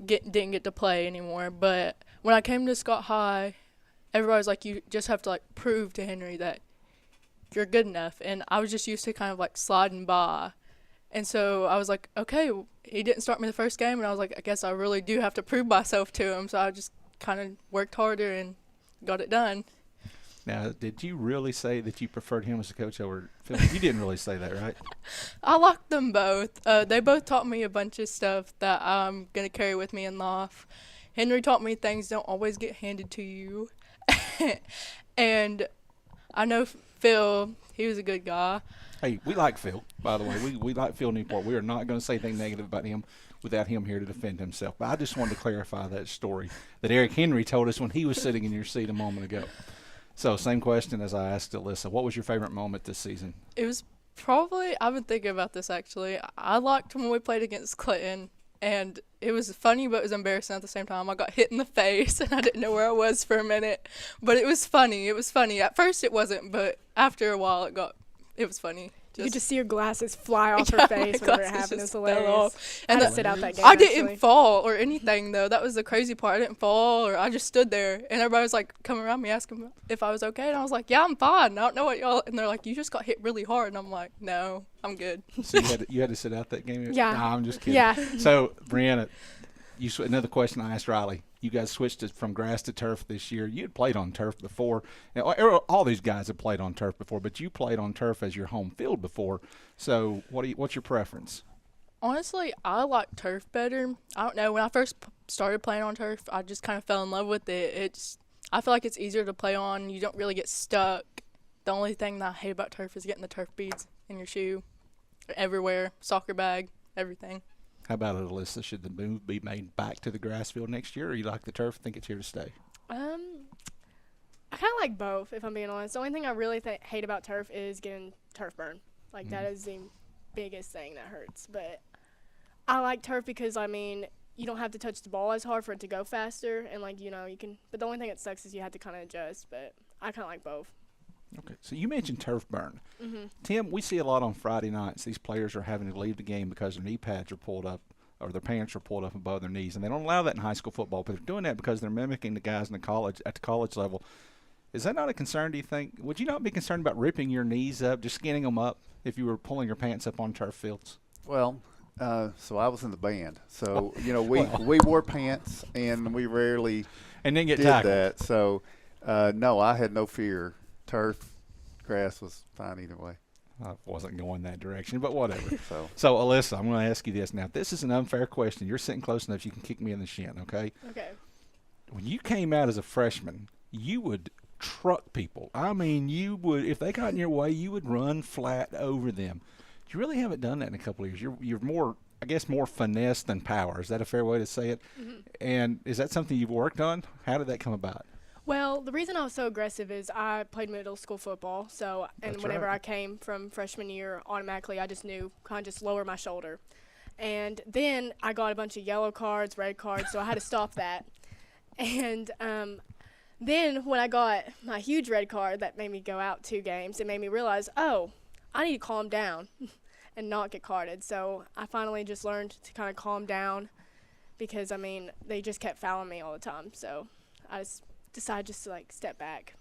didn't get to play anymore. But when I came to Scott High, everybody was like, you just have to, prove to Henry that you're good enough. And I was just used to kind of, sliding by. And so I was like, okay, he didn't start me the first game, and I was like, I guess I really do have to prove myself to him. So I just kind of worked harder and got it done. Now, did you really say that you preferred him as a coach over Phil? You didn't really say that, right? I liked them both. They both taught me a bunch of stuff that I'm going to carry with me in life. Henry taught me things don't always get handed to you. And I know Phil, he was a good guy. Hey, we like Phil, by the way. We like Phil Newport. We are not going to say anything negative about him without him here to defend himself. But I just wanted to clarify that story that Eric Henry told us when he was sitting in your seat a moment ago. So, same question as I asked Alyssa. What was your favorite moment this season? It was probably, I've been thinking about this actually. I liked when we played against Clinton, and it was funny, but it was embarrassing at the same time. I got hit in the face, and I didn't know where I was for a minute. But it was funny. It was funny. At first it wasn't, but after a while it was funny. You could just see her glasses fly off her face whenever it happened. It was hilarious. And I had to sit out that game. I didn't fall or anything, though. That was the crazy part. I didn't fall, or I just stood there, and everybody was, like, coming around me asking if I was okay. And I was like, yeah, I'm fine. I don't know what y'all – and they're like, you just got hit really hard. And I'm like, no, I'm good. So you had to sit out that game? Yeah. No, I'm just kidding. Yeah. So, Brianna, another question I asked Riley. You guys switched it from grass to turf this year. You had played on turf before. Now, all these guys have played on turf before, but you played on turf as your home field before. So what's your preference? Honestly, I like turf better. I don't know. When I first started playing on turf, I just kind of fell in love with it. I feel like it's easier to play on. You don't really get stuck. The only thing that I hate about turf is getting the turf beads in your shoe everywhere, soccer bag, everything. How about it, Alyssa? Should the move be made back to the grass field next year, or you like the turf, think it's here to stay? I kind of like both, if I'm being honest. The only thing I really hate about turf is getting turf burn. Like, that is the biggest thing that hurts. But I like turf because, I mean, you don't have to touch the ball as hard for it to go faster. And, like, you know, you can – but the only thing that sucks is you have to kind of adjust. But I kind of like both. Okay. So you mentioned turf burn. Mm-hmm. Tim, we see a lot on Friday nights. These players are having to leave the game because their knee pads are pulled up or their pants are pulled up above their knees. And they don't allow that in high school football, but they're doing that because they're mimicking the guys at the college level. Is that not a concern, do you think? Would you not be concerned about ripping your knees up, just skinning them up, if you were pulling your pants up on turf fields? Well, so I was in the band. So, you know, we wore pants, and we rarely and then get did tackled. that. So, no, I had no fear. Turf, grass was fine either way. I wasn't going that direction, but whatever. So Alyssa, I'm going to ask you this now. This is an unfair question. You're sitting close enough you can kick me in the shin, okay? Okay. When you came out as a freshman, you would truck people. I mean, you would, if they got in your way, you would run flat over them. You really haven't done that in a couple of years. You're more, I guess, more finesse than power. Is that a fair way to say it? Mm-hmm. And is that something you've worked on? How did that come about? Well, the reason I was so aggressive is I played middle school football, That's whenever right. I came from freshman year, automatically I just knew kind of just lower my shoulder. And then I got a bunch of yellow cards, red cards, so I had to stop that. And then when I got my huge red card that made me go out 2 games, it made me realize, oh, I need to calm down and not get carded. So I finally just learned to kind of calm down because, I mean, they just kept fouling me all the time. So I just decided just to, like, step back.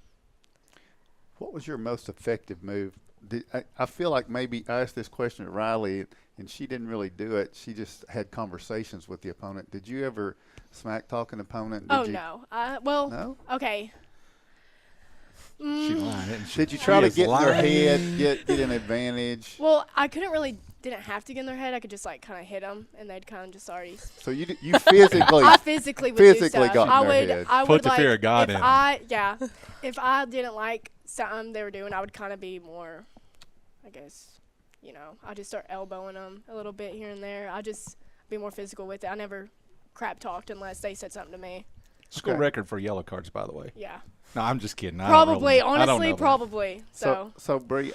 what was your most effective move? I feel like maybe I asked this question to Riley, and she didn't really do it. She just had conversations with the opponent. Did you ever smack talk an opponent? No. Well, no? Okay. She lying, isn't she? Did you try to is get in their lying. head, get an advantage? Well, I didn't have to get in their head. I could just, like, kind of hit them, and they'd kind of just already. So you physically I physically would do physically stuff. got in their head. I Put would, the like, fear of God if in 'em. if I didn't like something they were doing, I would kind of be more, I guess, I just start elbowing them a little bit here and there. I just be more physical with it. I never crap talked unless they said something to me. School Okay. record for yellow cards, by the way. Yeah. No, I'm just kidding. I don't Probably, really know. I don't honestly, know that. probably. So Bree,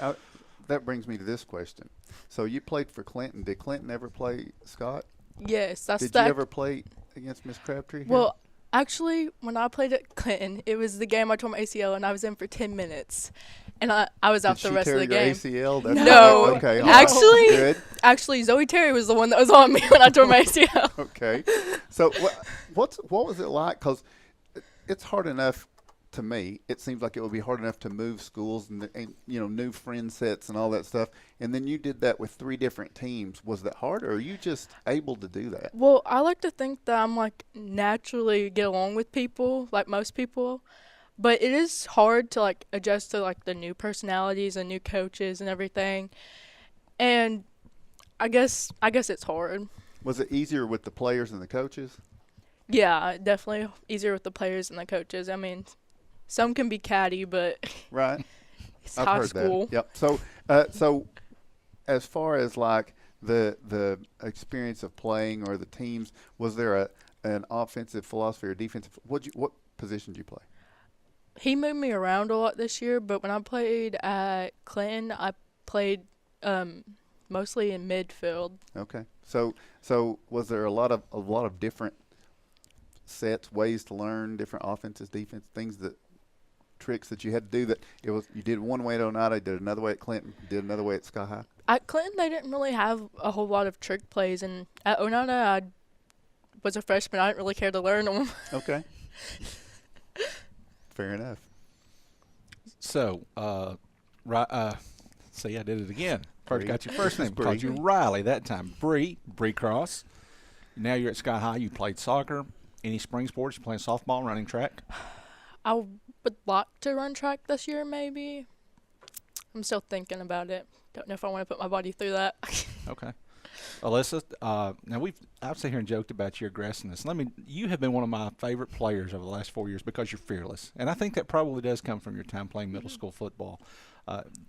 that brings me to this question. So you played for Clinton. Did Clinton ever play Scott? Yes, that's Did you ever play against Miss Crabtree? here? Well, actually, when I played at Clinton, it was the game I tore my ACL, and I was in for 10 minutes. And I was out Did the rest of the she tear your game. ACL? That's No. Okay. Actually- Good. Actually, Zoe Terry was the one that was on me when I tore my ACL. Okay. So what was it like? Because it's hard enough to me. It seems like it would be hard enough to move schools and new friend sets and all that stuff. And then you did that with 3 different teams. Was that hard, or are you just able to do that? Well, I like to think that I'm, like, naturally get along with people, like most people. But it is hard to, like, adjust to, like, the new personalities and new coaches and everything. And I guess it's hard. Was it easier with the players and the coaches? Yeah, definitely easier with the players and the coaches. I mean, some can be catty, but Right. it's I've high heard school. that. Yep. So as far as like the experience of playing or the teams, was there an offensive philosophy or defensive? What position did you play? He moved me around a lot this year, but when I played at Clinton, I played mostly in midfield. Okay. So was there a lot of different sets, ways to learn different offenses, defense, things that tricks that you had to do that you did one way at Oneida, did another way at Clinton, did another way at Sky High? At Clinton, they didn't really have a whole lot of trick plays, and at Oneida, I was a freshman. I didn't really care to learn them. Okay. Fair enough. So, see, I did it again. First got your first name. Bree. Called you Riley that time. Bree Cross. Now you're at Sky High. You played soccer. Any spring sports? You playing softball, running track? I would like to run track this year, maybe. I'm still thinking about it. Don't know if I want to put my body through that. Okay. Alyssa, now I've sat here and joked about your aggressiveness. You have been one of my favorite players over the last 4 years because you're fearless. And I think that probably does come from your time playing middle school football.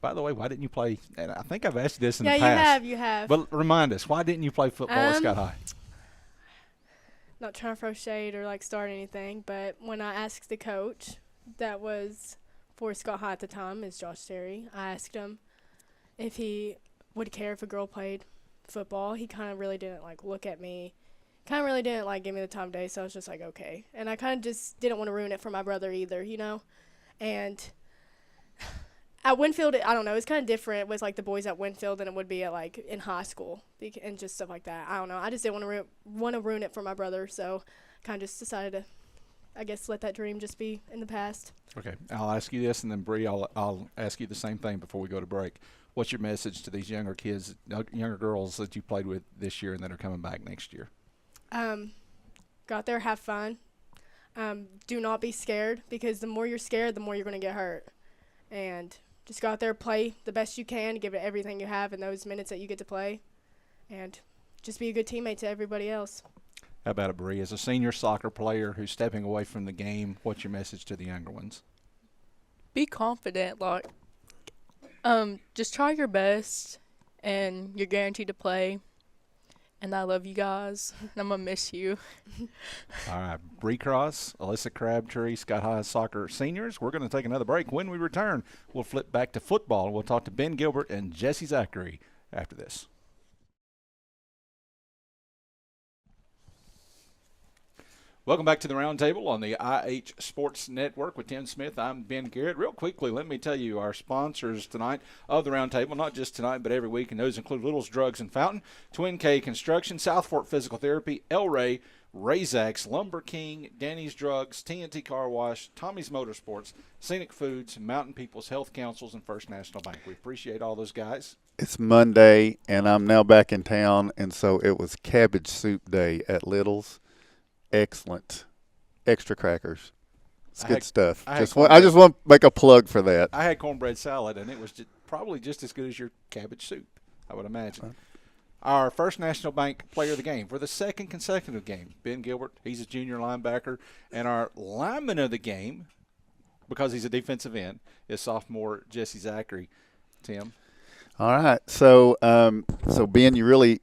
By the way, why didn't you play? And I think I've asked you this in the past. Yeah, you have. But remind us, why didn't you play football at Sky High? Not trying to throw shade or start anything, but when I asked the coach that was for Scott High at the time, is Josh Terry, I asked him if he would care if a girl played football. He kind of really didn't look at me, kind of really didn't give me the time of day, so I was just okay. And I kind of just didn't want to ruin it for my brother either, and at Winfield, I don't know, it's kind of different with the boys at Winfield than it would be at in high school and just stuff like that. I don't know, I just didn't want to ruin it for my brother, so kind of just decided to, I guess, let that dream just be in the past. Okay, I'll ask you this, and then Bree, I'll ask you the same thing before we go to break. What's your message to these younger kids, younger girls that you played with this year and that are coming back next year? Go out there, have fun. Do not be scared, because the more you're scared, the more you're going to get hurt. And just go out there, play the best you can, give it everything you have in those minutes that you get to play, and just be a good teammate to everybody else. How about it, Bree? As a senior soccer player who's stepping away from the game, what's your message to the younger ones? Be confident, just try your best, and you're guaranteed to play. And I love you guys, and I'm going to miss you. All right, Bree Cross, Alyssa Crabtree, Sky High soccer seniors. We're going to take another break. When we return, we'll flip back to football. We'll talk to Ben Gilbert and Jesse Zachary after this. Welcome back to the Roundtable on the IH Sports Network with Tim Smith. I'm Ben Garrett. Real quickly, let me tell you our sponsors tonight of the Roundtable, not just tonight but every week, and those include Little's Drugs and Fountain, Twin K Construction, South Fork Physical Therapy, El Rey, Razak's, Lumber King, Danny's Drugs, TNT Car Wash, Tommy's Motorsports, Scenic Foods, Mountain People's Health Councils, and First National Bank. We appreciate all those guys. It's Monday, and I'm now back in town, and so it was cabbage soup day at Little's. Excellent. Extra crackers. It's good stuff. I just want to make a plug for that. I had cornbread salad, and it was probably just as good as your cabbage soup, I would imagine. Our First National Bank player of the game for the second consecutive game, Ben Gilbert. He's a junior linebacker. And our lineman of the game, because he's a defensive end, is sophomore Jesse Zachary. Tim? All right. So, Ben, you really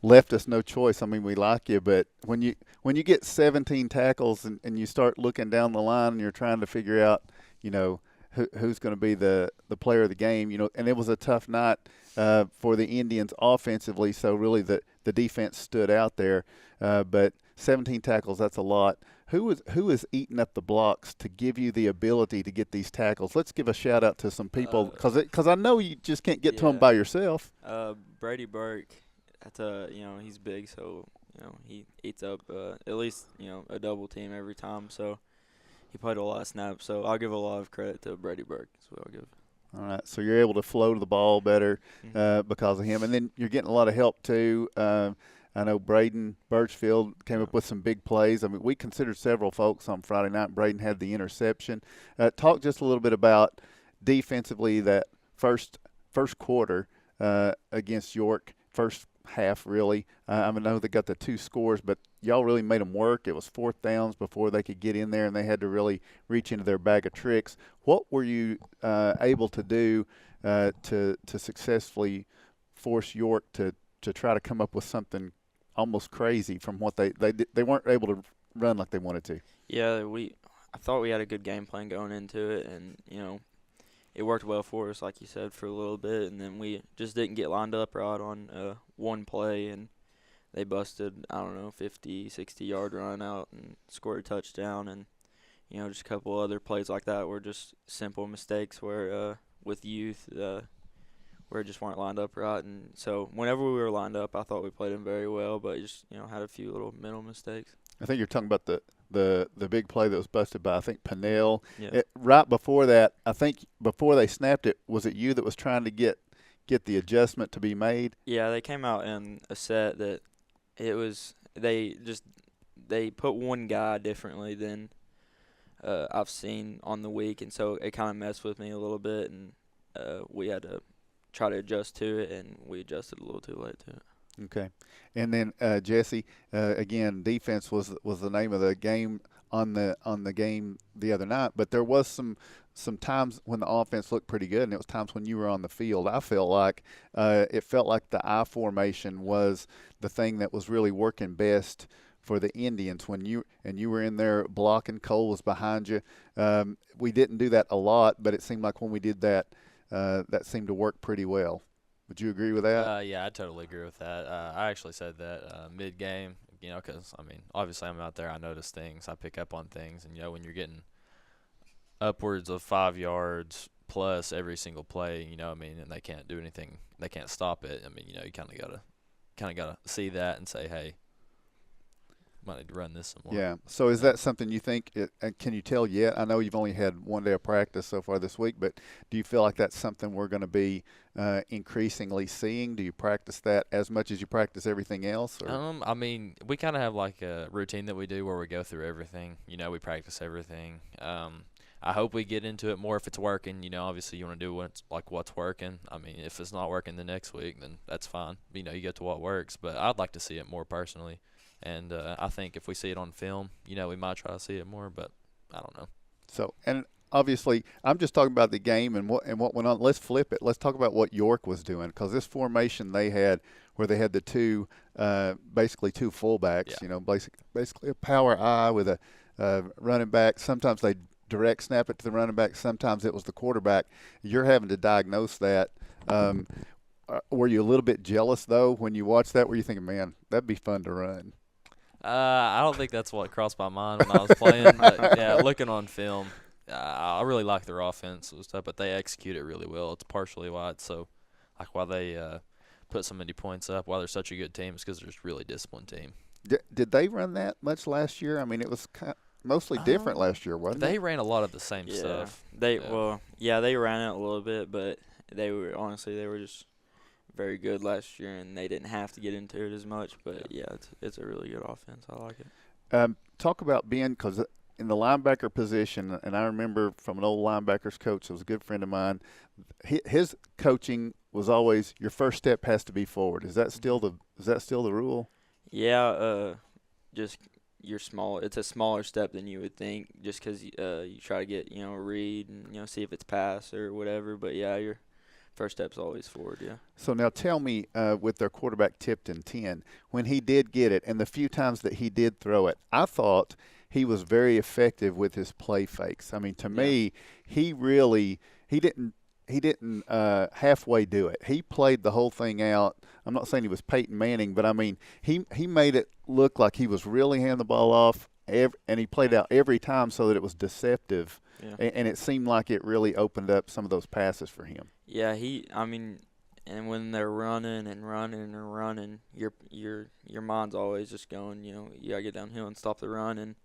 left us no choice. I mean, we like you, but when you get 17 tackles and you start looking down the line and you're trying to figure out, who's going to be the player of the game, and it was a tough night for the Indians offensively, so really the defense stood out there. But 17 tackles, that's a lot. Who is eating up the blocks to give you the ability to get these tackles? Let's give a shout out to some people because I know you just can't get to them by yourself. Brady Burke. That's he's big, so he eats up at least a double team every time. So he played a lot of snaps. So I'll give a lot of credit to Brady Burke. That's what I'll give. All right, so you're able to flow to the ball better because of him, and then you're getting a lot of help too. I know Braden Birchfield came up with some big plays. I mean, we considered several folks on Friday night. Braden had the interception. Talk just a little bit about defensively that first quarter against York. First half, really. I know they got the 2 scores, but y'all really made them work. It was 4th downs before they could get in there, and they had to really reach into their bag of tricks. What were you able to do to successfully force York to try to come up with something almost crazy from what they weren't able to run like they wanted to? Yeah, I thought we had a good game plan going into it, and it worked well for us, like you said, for a little bit, and then we just didn't get lined up right on one play, and they busted, 50, 60-yard run out and scored a touchdown, and you know, just a couple other plays like that were just simple mistakes where with youth where it just weren't lined up right. And so whenever we were lined up, I thought we played them very well, but just, you know, had a few little mental mistakes. I think you're talking about the big play that was busted by, I think, Pinnell. Yeah. Right before that, I think before they snapped it, was it you that was trying to get the adjustment to be made? Yeah, they came out in a set that it was they put one guy differently than I've seen on the week, and so it kind of messed with me a little bit, and we had to try to adjust to it, and we adjusted a little too late to it. Okay. And then Jesse, again, defense was the name of the game on the game the other night, but there was some times when the offense looked pretty good, and it was times when you were on the field. I felt like it felt like the I formation was the thing that was really working best for the Indians when you were in there blocking. Cole was behind you. We didn't do that a lot, but it seemed like when we did that, that seemed to work pretty well. Would you agree with that? Yeah, I totally agree with that. I actually said that mid-game, you know, because, I mean, obviously I'm out there. I notice things. I pick up on things. And, you know, when you're getting upwards of 5 yards plus every single play, you know, I mean, and they can't do anything. They can't stop it. I mean, you know, you kind of gotta see that and say, hey, might need to run this some more. Yeah. So is that something you think can you tell yet? I know you've only had one day of practice so far this week, but do you feel like that's something we're going to be increasingly seeing? Do you practice that as much as you practice everything else? Or? I mean, we kind of have like a routine that we do where we go through everything. You know, we practice everything. I hope we get into it more if it's working. You know, obviously you want to do what's working. I mean, if it's not working the next week, then that's fine. You know, you get to what works. But I'd like to see it more personally. And I think if we see it on film, you know, we might try to see it more, but I don't know. So, and obviously, I'm just talking about the game and what went on. Let's flip it. Let's talk about what York was doing, because this formation they had, where they had the two, basically two fullbacks. Yeah. You know, basically a power I with a running back. Sometimes they direct snap it to the running back. Sometimes it was the quarterback. You're having to diagnose that. Were you a little bit jealous though when you watched that? Were you thinking, man, that'd be fun to run? I don't think that's what crossed my mind when I was playing. But, yeah, looking on film, I really like their offense and stuff, but they execute it really well. It's partially why it's so, like, why they put so many points up, why they're such a good team, is because they're just a really disciplined team. Did they run that much last year? I mean, it was mostly different last year, wasn't it? They ran a lot of the same stuff. They ran it a little bit, but they were just very good last year, and they didn't have to get into it as much. But it's a really good offense. I like it. Talk about being, because in the linebacker position, and I remember from an old linebackers coach, who was a good friend of mine. His coaching was always your first step has to be forward. Is that still the rule? Yeah, just you're small. It's a smaller step than you would think, just because you try to get a read and see if it's pass or whatever. But yeah, your first step's always forward. Yeah. So now tell me, with their quarterback tipped in 10, when he did get it, and the few times that he did throw it, I thought he was very effective with his play fakes. I mean, to me, he didn't halfway do it. He played the whole thing out. I'm not saying he was Peyton Manning, but I mean, he made it look like he was really handing the ball off, and he played out every time so that it was deceptive. Yeah. And it seemed like it really opened up some of those passes for him. Yeah, and when they're running and running and running, your mind's always just going, you gotta get downhill and stop the run. And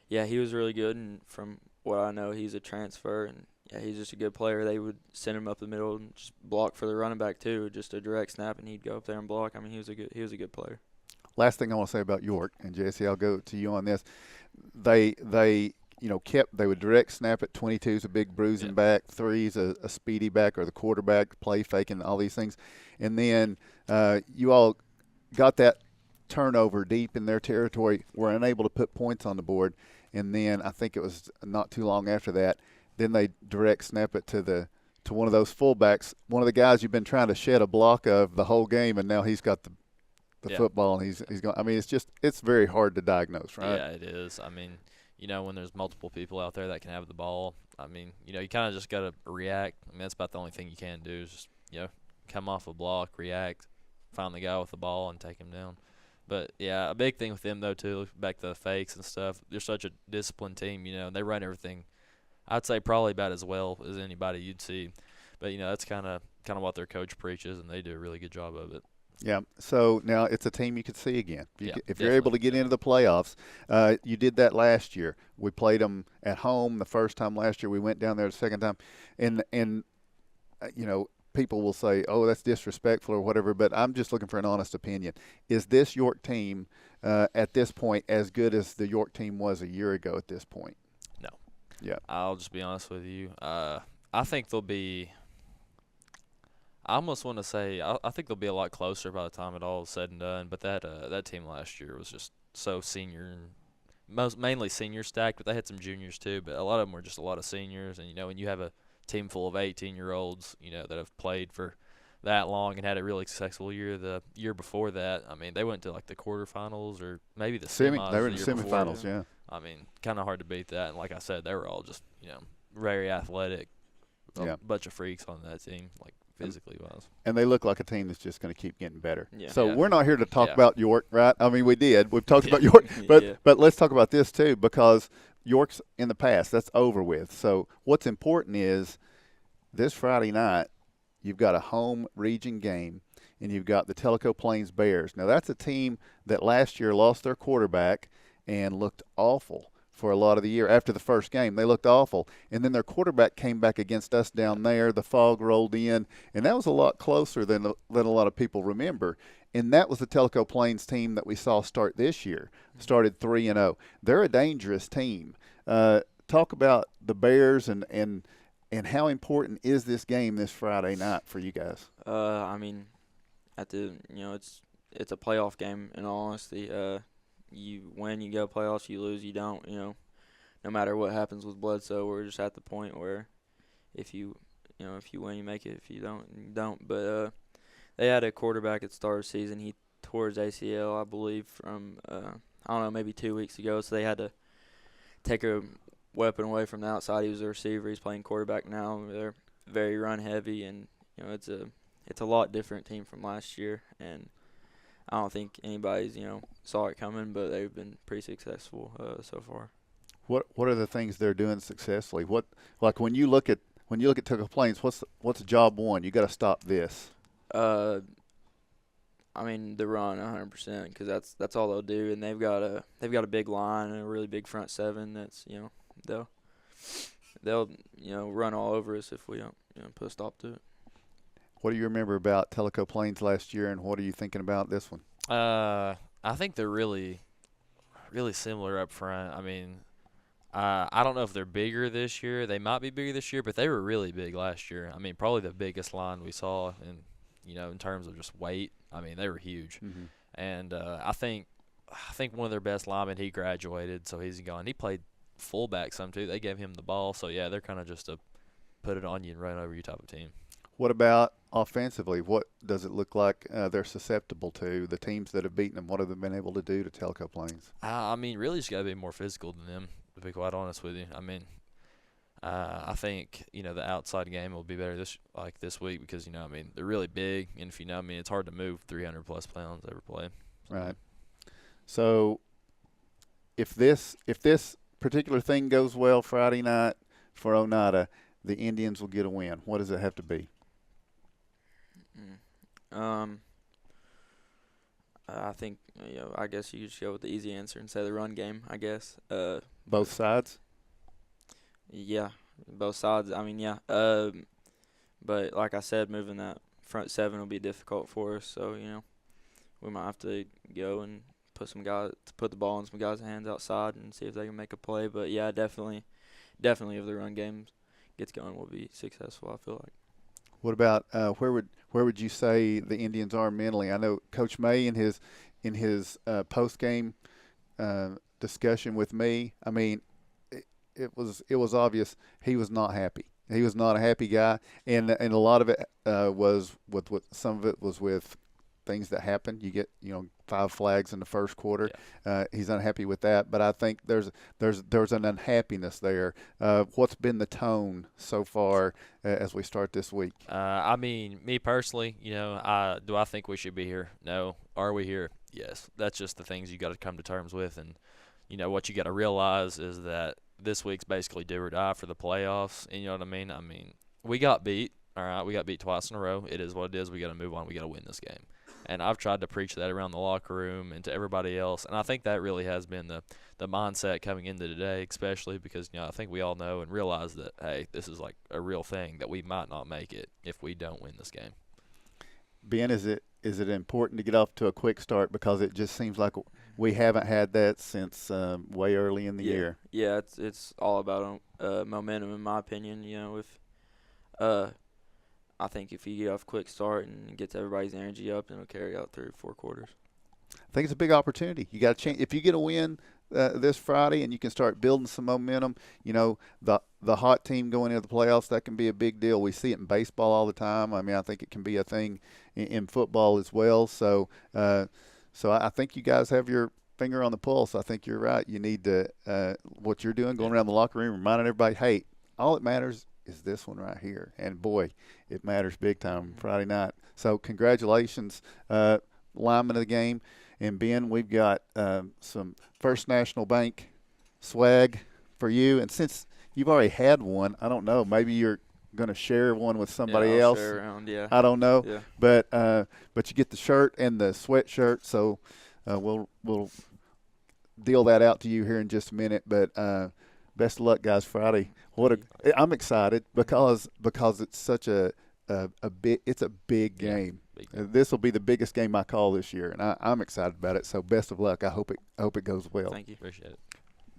yeah, he was really good. And from what I know, he's a transfer, and yeah, he's just a good player. They would send him up the middle and just block for the running back too, just a direct snap, and he'd go up there and block. I mean, he was a good player. Last thing I want to say about York, and Jesse, I'll go to you on this. They would direct snap it. 22's a big bruising back. 3's a speedy back, or the quarterback play faking, all these things. And then you all got that turnover deep in their territory, were unable to put points on the board. And then I think it was not too long after that, then they direct snap it to one of those fullbacks, one of the guys you've been trying to shed a block of the whole game, and now he's got the football, and he's going. I mean, it's very hard to diagnose, right? Yeah, it is. I mean, when there's multiple people out there that can have the ball, I mean, you kind of just got to react. I mean, that's about the only thing you can do is just, come off a block, react, find the guy with the ball, and take him down. But, yeah, a big thing with them, though, too, back to the fakes and stuff, they're such a disciplined team, and they run everything, I'd say probably about as well as anybody you'd see. But, that's kind of what their coach preaches, and they do a really good job of it. Yeah. So now it's a team you could see again. If you're able to get into the playoffs, you did that last year. We played them at home the first time last year. We went down there the second time, and people will say, "Oh, that's disrespectful" or whatever. But I'm just looking for an honest opinion. Is this York team at this point as good as the York team was a year ago at this point? No. Yeah. I'll just be honest with you. I think they'll be. I almost want to say I think they'll be a lot closer by the time it all is said and done. But that team last year was just so senior and mainly senior stacked, but they had some juniors too. But a lot of them were just a lot of seniors, and when you have a team full of 18-year-olds, that have played for that long and had a really successful year. The year before that, I mean, they went to like the quarterfinals or maybe the semis. They were in the the year before. semifinals, yeah. I mean, kind of hard to beat that. And like I said, they were all just very athletic, a bunch of freaks on that team, like physically wise. And they look like a team that's just going to keep getting better. Yeah. So Yeah. we're not here to talk Yeah. about York, right? I mean, we did. We've talked about York, but let's talk about this too, because York's in the past. That's over with. So what's important is this Friday night, you've got a home region game, and you've got the Tellico Plains Bears. Now, that's a team that last year lost their quarterback and looked awful for a lot of the year. After the first game, they looked awful. And then their quarterback came back against us down there. The fog rolled in, and that was a lot closer than a lot of people remember. And that was the Tellico Plains team that we saw start this year, started 3-0. They're a dangerous team. Talk about the Bears and how important is this game this Friday night for you guys? I mean, it's a playoff game. In all honesty, you win, you go playoffs. You lose, you don't. No matter what happens with Bledsoe, we're just at the point where if you win, you make it. If you don't, you don't. But they had a quarterback at the start of the season. He tore his ACL, I believe, from I don't know, maybe 2 weeks ago. So they had to take a weapon away from the outside. He was a receiver. He's playing quarterback now. They're very run heavy, and it's a lot different team from last year. And I don't think anybody's saw it coming, but they've been pretty successful so far. What are the things they're doing successfully? When you look at Tellico Plains, what's job one? You got to stop this. I mean, the run 100%, because that's all they'll do, and they've got a big line and a really big front seven. That's they'll run all over us if we don't put a stop to it. What do you remember about Tellico Plains last year, and what are you thinking about this one? I think they're really, really similar up front. I mean, I don't know if they're bigger this year. They might be bigger this year, but they were really big last year. I mean, probably the biggest line we saw in terms of just weight. I mean, they were huge. Mm-hmm. And I think one of their best linemen, he graduated, so he's gone. He played fullback some too. They gave him the ball. So, yeah, they're kind of just a put it on you and run over you type of team. What about offensively? What does it look like they're susceptible to? The teams that have beaten them, what have they been able to do to Tellico Plains? I mean, really just got to be more physical than them, to be quite honest with you. I mean, I think, the outside game will be better this week because, they're really big. And if it's hard to move 300-plus pounds every play. Right. So if this particular thing goes well Friday night for Oneida, the Indians will get a win. What does it have to be? I think I guess you could just go with the easy answer and say the run game. I guess. Both sides. Yeah, both sides. I mean, yeah. But like I said, moving that front seven will be difficult for us. So we might have to go and put the ball in some guys' hands outside and see if they can make a play. But yeah, definitely, if the run game gets going, we'll be successful, I feel like. What about where would you say the Indians are mentally? I know Coach May in his post game discussion with me. I mean, it was obvious he was not happy. He was not a happy guy, and a lot of it was with some of it was with things that happen. You get 5 flags in the first quarter. Yeah. He's unhappy with that, but I think there's an unhappiness there. What's been the tone so far as we start this week? I mean, me personally, do I think we should be here? No. Are we here? yes, that's just the things you got to come to terms with. And, what you got to realize is that this week's basically do or die for the playoffs. And you know what I mean? I mean, we got beat. All right, we got beat twice in a row. It is what it is. We got to move on. We got to win this game. And I've tried to preach that around the locker room and to everybody else. And I think that really has been the mindset coming into today, especially because, I think we all know and realize that, hey, this is like a real thing, that we might not make it if we don't win this game. Ben, is it important to get off to a quick start, because it just seems like we haven't had that since way early in the year? Yeah, it's all about momentum, in my opinion. I think if you get off a quick start and gets everybody's energy up, then it'll carry out 3 or 4 quarters. I think it's a big opportunity. You got a chance if you get a win this Friday and you can start building some momentum. The hot team going into the playoffs, that can be a big deal. We see it in baseball all the time. I mean, I think it can be a thing in football as well. So I think you guys have your finger on the pulse. I think you're right. You need to what you're doing, going around the locker room, reminding everybody, hey, all that matters is this one right here. And, boy, it matters big time Friday night. So congratulations, lineman of the game. And, Ben, we've got some First National Bank swag for you. And since you've already had one, I don't know, maybe you're going to share one with somebody else. Share around, yeah. I don't know. Yeah. But you get the shirt and the sweatshirt, so we'll deal that out to you here in just a minute. But best of luck, guys, Friday. I'm excited because it's such a big game. This will be the biggest game I call this year, and I'm excited about it. So best of luck. I hope it goes well. Thank you. Appreciate it.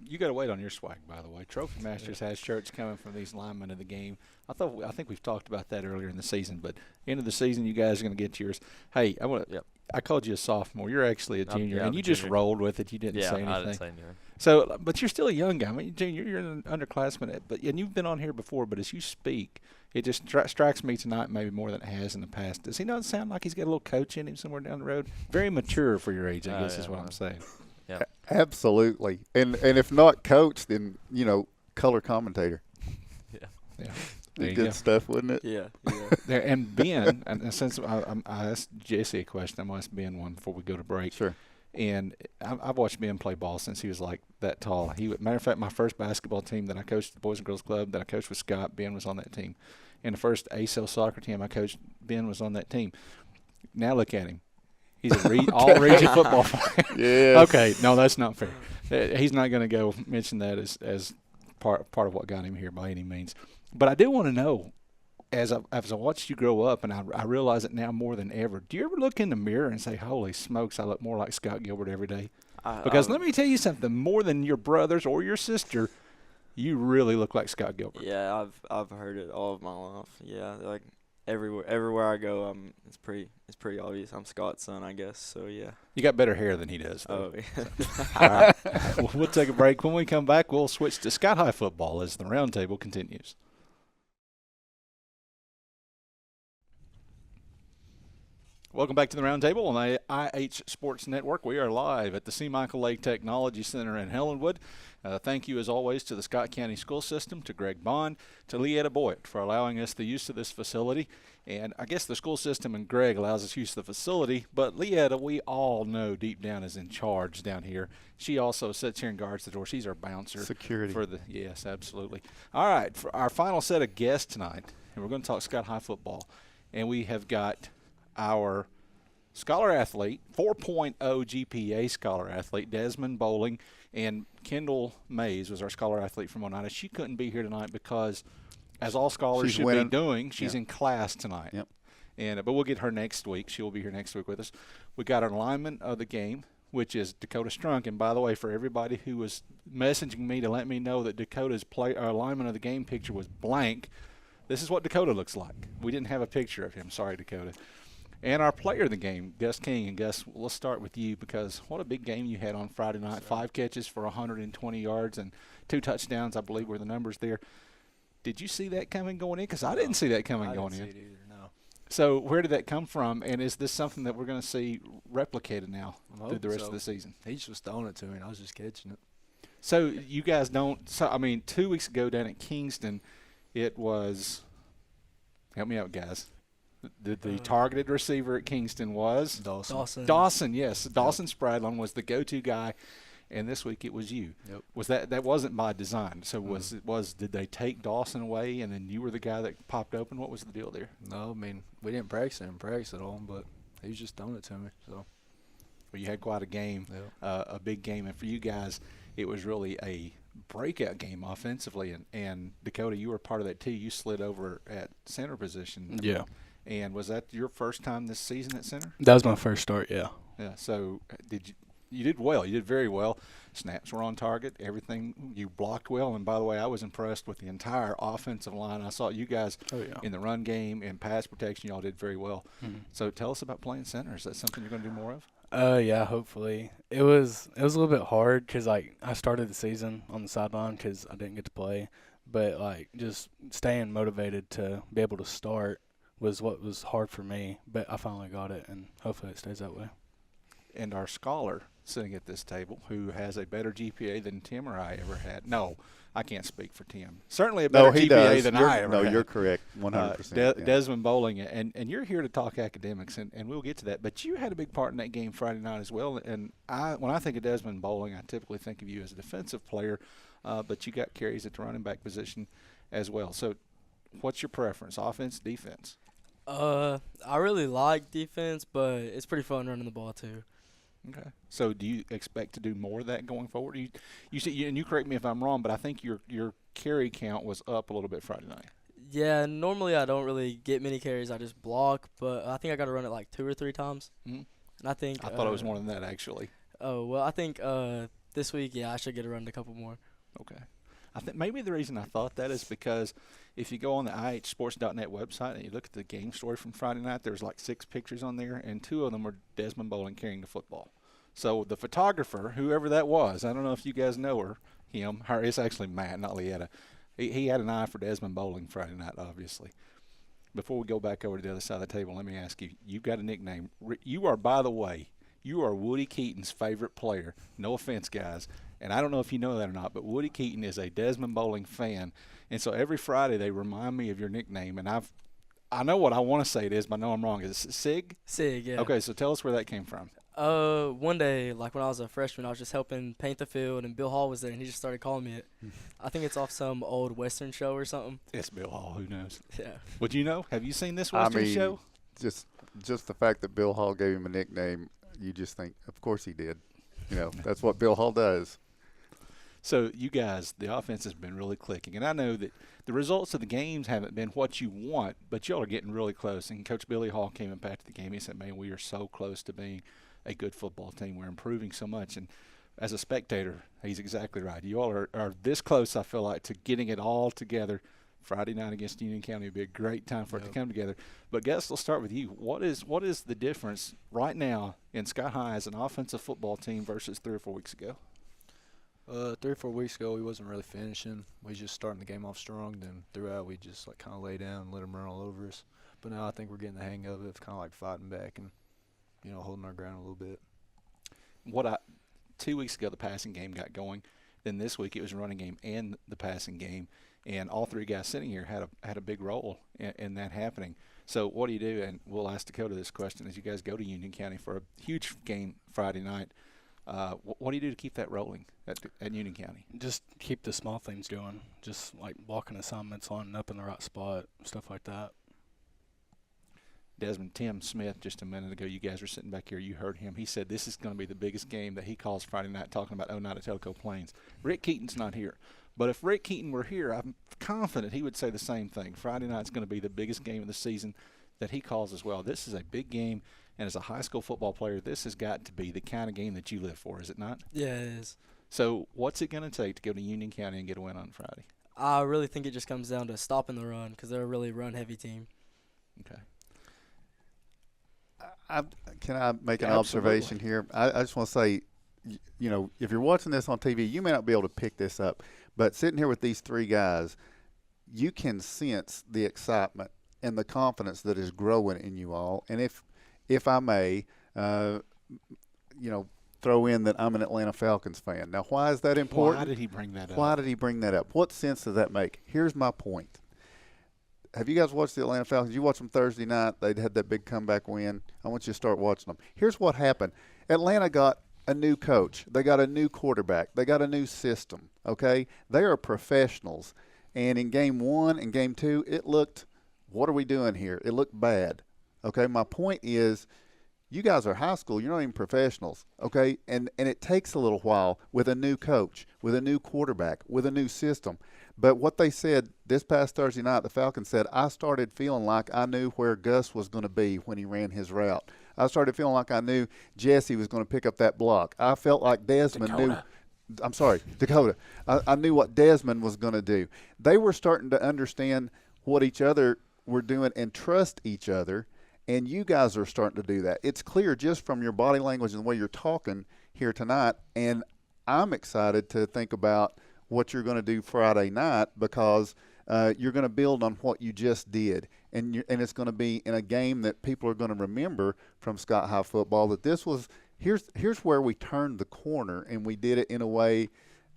You got to wait on your swag, by the way. Trophy Masters has shirts coming from these linemen of the game. I think we've talked about that earlier in the season, but end of the season, you guys are going to get yours. Hey, I called you a sophomore. You're actually a junior, and you just rolled with it. You didn't say anything. I didn't say anything. So, but you're still a young guy. I mean, junior, you're an underclassman, and you've been on here before. But as you speak, it just strikes me tonight maybe more than it has in the past. Does he not sound like he's got a little coach in him somewhere down the road? Very mature for your age, I guess is what I'm saying. Yeah, absolutely. And if not coach, then color commentator. Yeah. Good stuff, wouldn't it? Yeah. There, and Ben, and since I asked Jesse a question, I'm going to ask Ben one before we go to break. Sure. And I've watched Ben play ball since he was like that tall. Matter of fact, my first basketball team that I coached, the Boys and Girls Club, that I coached with Scott, Ben was on that team. And the first ASL soccer team I coached, Ben was on that team. Now look at him. He's all-region football player. Yes. Okay, no, that's not fair. He's not going to go mention that as part of what got him here by any means. But I do want to know, as I watched you grow up, and I realize it now more than ever, do you ever look in the mirror and say, holy smokes, I look more like Scott Gilbert every day? Because let me tell you something, more than your brothers or your sister, you really look like Scott Gilbert. Yeah, I've heard it all of my life. Yeah, like everywhere I go, it's pretty obvious I'm Scott's son, I guess. So yeah. You got better hair than he does, though. Oh yeah. All right. We'll take a break. When we come back, we'll switch to Scott High football as the roundtable continues. Welcome back to the Roundtable on the IH Sports Network. We are live at the C. Michael Lake Technology Center in Helenwood. Thank you, as always, to the Scott County School System, to Greg Bond, to Leetta Boyd for allowing us the use of this facility. And I guess the school system and Greg allows us use of the facility, but Leetta, we all know deep down, is in charge down here. She also sits here and guards the door. She's our bouncer. Security. Yes, absolutely. All right, for our final set of guests tonight, and we're going to talk Scott High football, and we have got our scholar athlete, 4.0 GPA scholar athlete, Desmond Bowling, and Kendall Mays was our scholar athlete from Oneida. She couldn't be here tonight because, as all scholars should be doing, she's in class tonight. Yep. But we'll get her next week. She'll be here next week with us. We got our lineman of the game, which is Dakota Strunk. And by the way, for everybody who was messaging me to let me know that Dakota's lineman of the game picture was blank, this is what Dakota looks like. We didn't have a picture of him. Sorry, Dakota. And our player of the game, Gus King. And Gus, let's start with you because what a big game you had on Friday night. 5 catches for 120 yards and 2 touchdowns, I believe, were the numbers there. Did you see that coming going in? Because I didn't see that coming going in. I didn't see it either, no. So where did that come from? And is this something that we're going to see replicated now through the rest of the season? He just was throwing it to me, and I was just catching it. So you guys don't – 2 weeks ago down at Kingston, it was – help me out, guys. The targeted receiver at Kingston was Dawson. Dawson, yes. Dawson Spradlin was the go-to guy, and this week it was you. Yep. Was that wasn't by design? So did they take Dawson away, and then you were the guy that popped open? What was the deal there? No, I mean, we didn't practice at all, but he was just throwing it to me. So, well, you had quite a game, a big game, and for you guys, it was really a breakout game offensively. And Dakota, you were part of that too. You slid over at center position. Yeah. And was that your first time this season at center? That was my first start, yeah. Yeah. So you did well. You did very well. Snaps were on target. Everything, you blocked well. And by the way, I was impressed with the entire offensive line. I saw you guys in the run game and pass protection. Y'all did very well. Mm-hmm. So tell us about playing center. Is that something you're going to do more of? Yeah, hopefully. It was a little bit hard because I started the season on the sideline because I didn't get to play. But just staying motivated to be able to start was what was hard for me. But I finally got it, and hopefully it stays that way. And our scholar sitting at this table, who has a better GPA than Tim or I ever had. No, I can't speak for Tim. Certainly a better GPA than I ever had. No, you're correct, 100%. Desmond Bowling, and you're here to talk academics, and we'll get to that. But you had a big part in that game Friday night as well. And when I think of Desmond Bowling, I typically think of you as a defensive player, but you got carries at the running back position as well. So what's your preference, offense, defense? I really like defense, but it's pretty fun running the ball too. Okay. So do you expect to do more of that going forward? You see, and you correct me if I'm wrong, but I think your carry count was up a little bit Friday night. Yeah, normally I don't really get many carries. I just block, but I think I got to run it like 2 or 3 times. Mm-hmm. And I thought it was more than that actually. Oh, well, I think this week, I should get to run a couple more. Okay. I think maybe the reason I thought that is because if you go on the IHSports.net website and you look at the game story from Friday night, there's like 6 pictures on there, and 2 of them were Desmond Bowling carrying the football. So the photographer, whoever that was, I don't know if you guys know him. It's actually Matt, not Leetta. He had an eye for Desmond Bowling Friday night, obviously. Before we go back over to the other side of the table, let me ask you, you've got a nickname. You are, by the way, you are Woody Keaton's favorite player. No offense, guys. And I don't know if you know that or not, but Woody Keaton is a Desmond Bowling fan. And so every Friday they remind me of your nickname. And I know what I want to say it is, but I know I'm wrong. Is it Sig? Sig, yeah. Okay, so tell us where that came from. One day, when I was a freshman, I was just helping paint the field, and Bill Hall was there, and he just started calling me it. I think it's off some old Western show or something. It's Bill Hall. Who knows? Yeah. Would you know? Have you seen this Western show? Just the fact that Bill Hall gave him a nickname, you just think, of course he did. That's what Bill Hall does. So you guys, the offense has been really clicking. And I know that the results of the games haven't been what you want, but y'all are getting really close. And Coach Billy Hall came up after the game. He said, man, we are so close to being a good football team. We're improving so much. And as a spectator, he's exactly right. You all are this close, I feel like, to getting it all together. Friday night against Union County would be a great time for it to come together. But, Gus, let's start with you. What is the difference right now in Sky High as an offensive football team versus 3 or 4 weeks ago? 3 or 4 weeks ago, we wasn't really finishing. We was just starting the game off strong. Then throughout, we just kind of lay down and let them run all over us. But now I think we're getting the hang of it. It's kind of like fighting back and, holding our ground a little bit. 2 weeks ago, the passing game got going. Then this week, it was running game and the passing game. And all 3 guys sitting here had a big role in that happening. So what do you do? And we'll ask Dakota this question as you guys go to Union County for a huge game Friday night. What do you do to keep that rolling at Union County? Just keep the small things going. Just like blocking assignments, lining up in the right spot, stuff like that. Desmond, Tim Smith, just a minute ago, you guys were sitting back here. You heard him. He said this is going to be the biggest game that he calls Friday night, talking about 09 at Telco Plains. Rick Keaton's not here. But if Rick Keaton were here, I'm confident he would say the same thing. Friday night's going to be the biggest game of the season that he calls as well. This is a big game, and as a high school football player, this has got to be the kind of game that you live for, is it not? Yeah, it is. So what's it going to take to go to Union County and get a win on Friday? I really think it just comes down to stopping the run because they're a really run-heavy team. Okay. Can I make an observation here? I just want to say, if you're watching this on TV, you may not be able to pick this up, but sitting here with these 3 guys, you can sense the excitement and the confidence that is growing in you all. And if I may, throw in that I'm an Atlanta Falcons fan. Now, why is that important? Why did he bring that up? Why did he bring that up? What sense does that make? Here's my point. have you guys watched the Atlanta Falcons? You watched them Thursday night. They had that big comeback win. I want you to start watching them. Here's what happened. Atlanta got a new coach. They got a new quarterback. They got a new system, okay? They are professionals. And in game 1 and game 2, it looked, what are we doing here? It looked bad, okay? My point is, you guys are high school. You're not even professionals, okay? And it takes a little while with a new coach, with a new quarterback, with a new system. But what they said this past Thursday night, the Falcons said, I started feeling like I knew where Gus was going to be when he ran his route. I started feeling like I knew Jesse was going to pick up that block. I felt like Desmond knew. I'm sorry, Dakota. I knew what Desmond was going to do. They were starting to understand what each other were doing and trust each other, and you guys are starting to do that. It's clear just from your body language and the way you're talking here tonight, and I'm excited to think about what you're going to do Friday night because you're going to build on what you just did. And it's going to be in a game that people are going to remember from Scott High football that this was here's where we turned the corner and we did it in a way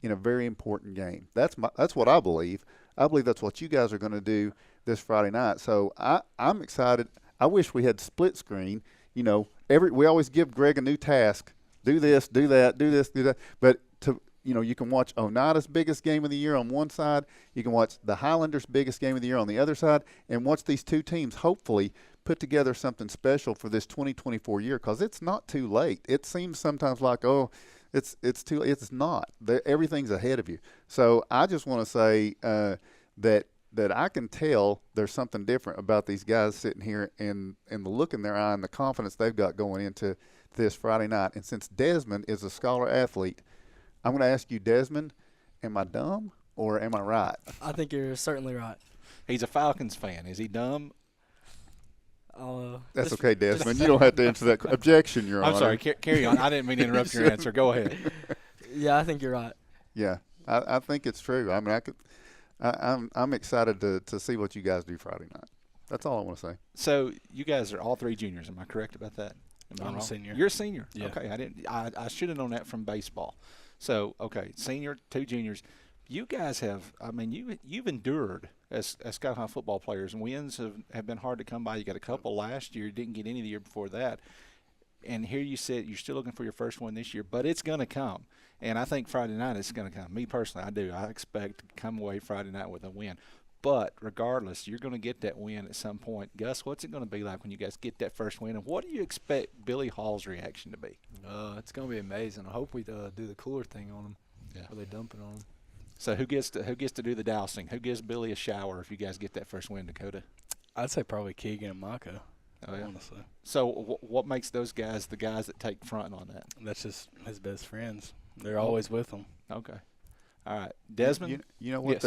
in a very important game. That's what I believe. I believe that's what you guys are going to do this Friday night. So I'm excited. I wish we had split screen. You know, we always give Greg a new task. Do this, do that, do this, do that. But you can watch Oneida's biggest game of the year on one side. You can watch the Highlanders' biggest game of the year on the other side, and watch these two teams hopefully put together something special for this 2024 year because it's not too late. It seems sometimes like, it's too late. It's not. Everything's ahead of you. So I just want to say that I can tell there's something different about these guys sitting here and the look in their eye and the confidence they've got going into this Friday night. And since Desmond is a scholar athlete, I'm going to ask you, Desmond, am I dumb or am I right? I think you're certainly right. He's a Falcons fan. Is he dumb? That's okay, Desmond. You don't have to answer that objection, Your Honor. I'm sorry. Carry on. I didn't mean to interrupt your answer. Go ahead. Yeah, I think you're right. Yeah, I think it's true. I mean, I'm excited to see what you guys do Friday night. That's all I want to say. So you guys are all 3 juniors. Am I correct about that? I'm a senior. You're a senior. Yeah. Okay. I should have known that from baseball. So, okay, senior, 2 juniors. You guys have, you've endured as Scott High football players, and wins have been hard to come by. You got a couple last year, didn't get any the year before that. And here you sit, you're still looking for your first one this year, but it's going to come. And I think Friday night it's going to come. Me personally, I do. I expect to come away Friday night with a win. But regardless, you're going to get that win at some point. Gus, what's it going to be like when you guys get that first win? And what do you expect Billy Hall's reaction to be? It's going to be amazing. I hope we do the cooler thing on them. Yeah. Where they dump it on them. So who gets to do the dousing? Who gives Billy a shower if you guys get that first win, Dakota? I'd say probably Keegan and Micah. Oh, yeah. Honestly. So what makes those guys the guys that take front on that? That's just his best friends. They're always with him. Okay. All right, Desmond. You know what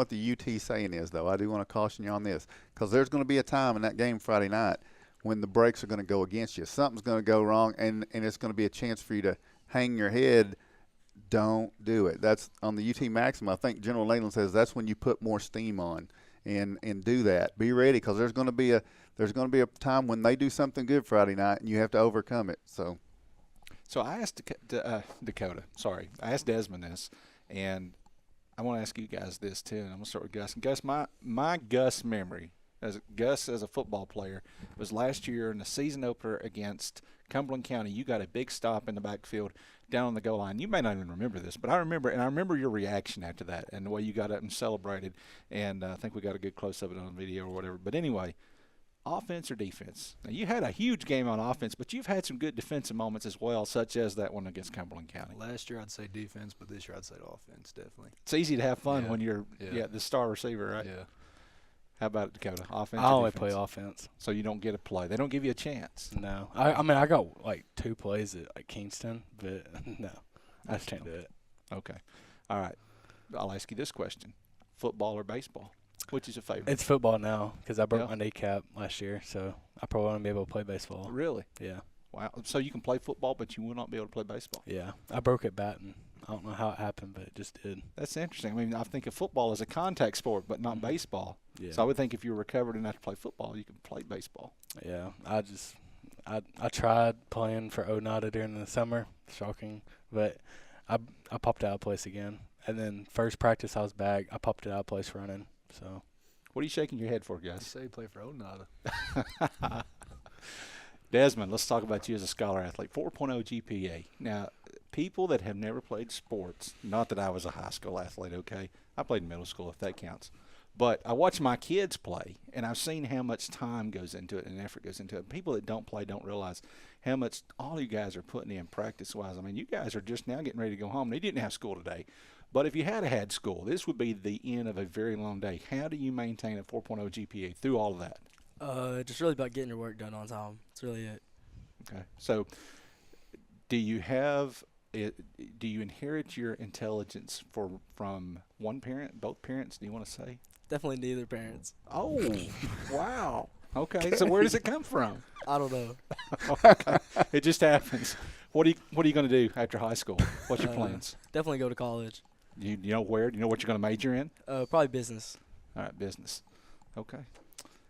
the UT saying is though. I do want to caution you on this because there's going to be a time in that game Friday night when the brakes are going to go against you. Something's going to go wrong, and it's going to be a chance for you to hang your head. Don't do it. That's on the UT Maxim. I think General Neyland says that's when you put more steam on and do that. Be ready because there's going to be a time when they do something good Friday night and you have to overcome it. So I asked Dakota. Sorry, I asked Desmond this. And I want to ask you guys this, too, and I'm going to start with Gus. And Gus, my Gus memory, as a football player, was last year in the season opener against Cumberland County. You got a big stop in the backfield down on the goal line. You may not even remember this, but I remember your reaction after that and the way you got up and celebrated. And I think we got a good close of it on video or whatever. But anyway, offense or defense? Now, you had a huge game on offense, but you've had some good defensive moments as well, such as that one against Cumberland County. Last year I'd say defense, but this year I'd say offense, definitely. It's easy to have fun when you're the star receiver, right? Yeah. How about it, Dakota? Offense I or only defense? play offense. So you don't get a play. They don't give you a chance. No. I got like 2 plays at Kingston, but no. I just can't do it. Okay. All right. I'll ask you this question. Football or baseball? Which is your favorite? It's football now because I broke my kneecap last year, so I probably won't be able to play baseball. Really? Yeah. Wow. So you can play football, but you will not be able to play baseball? Yeah. I broke it batting. I don't know how it happened, but it just did. That's interesting. I mean, I think of football as a contact sport, but not baseball. Yeah. So I would think if you're recovered enough to play football, you can play baseball. Yeah. I tried playing for Oneida during the summer. Shocking. But I popped out of place again. And then first practice I was back. I popped it out of place running. So What are you shaking your head for, You Gus? say you play for Oneida. Desmond, let's talk about you as a scholar athlete. 4.0 GPA. Now, people that have never played sports, not that I was a high school athlete, okay? I played in middle school, if that counts. But I watch my kids play, and I've seen how much time goes into it and effort goes into it. People that don't play don't realize how much all you guys are putting in practice-wise. I mean, you guys are just now getting ready to go home. They didn't have school today. But if you had school, this would be the end of a very long day. How do you maintain a 4.0 GPA through all of that? Just really about getting your work done on time. That's really it. Okay. So do you inherit your intelligence from one parent, both parents, do you want to say? Definitely neither parents. Oh, wow. Okay. So where does it come from? I don't know. Okay. It just happens. What are you going to do after high school? What's your plans? Definitely go to college. You know where? Do you know what you're going to major in? Probably business. All right, business. Okay.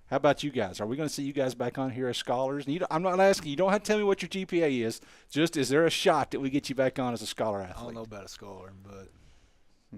How about you guys? Are we going to see you guys back on here as scholars? And I'm not asking. You don't have to tell me what your GPA is. Just is there a shot that we get you back on as a scholar athlete? I don't know about a scholar, but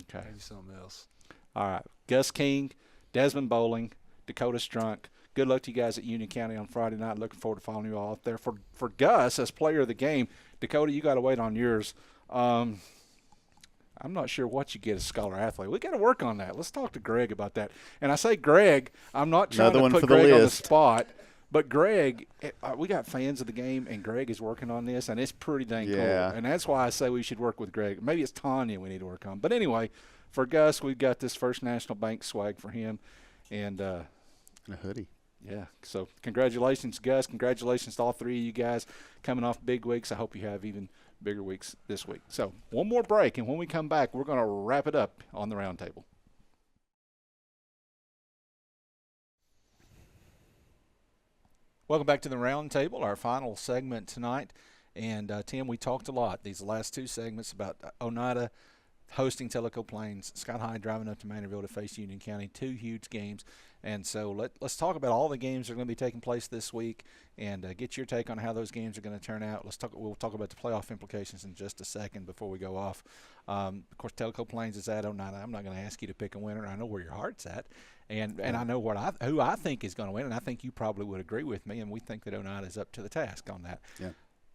okay, maybe something else. All right. Gus King, Desmond Bowling, Dakota Strunk. Good luck to you guys at Union County on Friday night. Looking forward to following you all out there. For Gus, as player of the game, Dakota, you got to wait on yours. I'm not sure what you get as scholar athlete. We got to work on that. Let's talk to Greg about that. And I say Greg, I'm not trying to put Greg on the spot, but Greg, we got fans of the game, and Greg is working on this, and it's pretty dang cool. And that's why I say we should work with Greg. Maybe it's Tanya we need to work on. But anyway, for Gus, we've got this First National Bank swag for him, and a hoodie. Yeah, so congratulations, Gus. Congratulations to all three of you guys coming off big weeks. I hope you have even bigger weeks this week. So one more break, and when we come back, we're going to wrap it up on the roundtable. Welcome back to the roundtable, our final segment tonight. And, Tim, we talked a lot these last two segments about Oneida hosting Tellico Plains, Scott High driving up to Manorville to face Union County, two huge games. And so let's talk about all the games that are going to be taking place this week and get your take on how those games are going to turn out. We'll talk about the playoff implications in just a second before we go off. Of course, Tellico Plains is at Oneida. I'm not going to ask you to pick a winner. I know where your heart's at, and I know who I think is going to win, and I think you probably would agree with me, and we think that Oneida is up to the task on that. Yeah.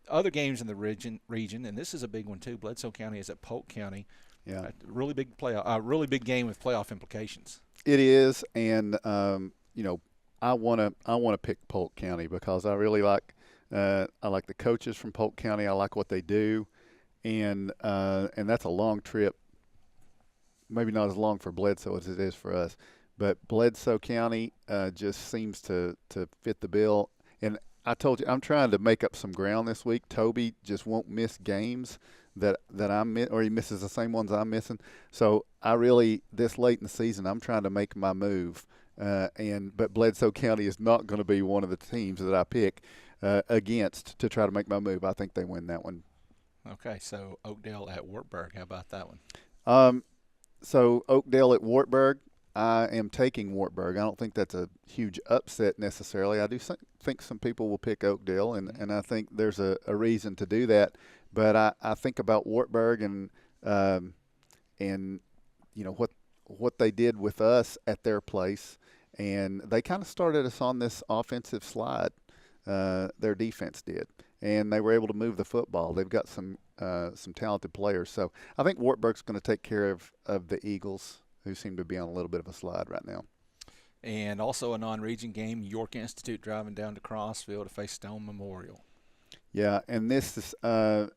Other games in the region, and this is a big one too. Bledsoe County is at Polk County. Yeah, really big really big game with playoff implications. It is, and I want to pick Polk County because I really like the coaches from Polk County. I like what they do, and that's a long trip. Maybe not as long for Bledsoe as it is for us, but Bledsoe County just seems to fit the bill. And I told you I'm trying to make up some ground this week. Toby just won't miss games that I'm or he misses the same ones I'm missing. So I really, this late in the season, I'm trying to make my move. But Bledsoe County is not going to be one of the teams that I pick against to try to make my move. I think they win that one. Okay, so Oakdale at Wartburg. How about that one? So Oakdale at Wartburg. I am taking Wartburg. I don't think that's a huge upset necessarily. I do think some people will pick Oakdale, and I think there's a reason to do that. But I think about Wartburg and what they did with us at their place, and they kind of started us on this offensive slide. Their defense did, and they were able to move the football. They've got some talented players, so I think Wartburg's going to take care of the Eagles, who seem to be on a little bit of a slide right now. And also a non-region game, York Institute driving down to Crossville to face Stone Memorial. Yeah, and this is, I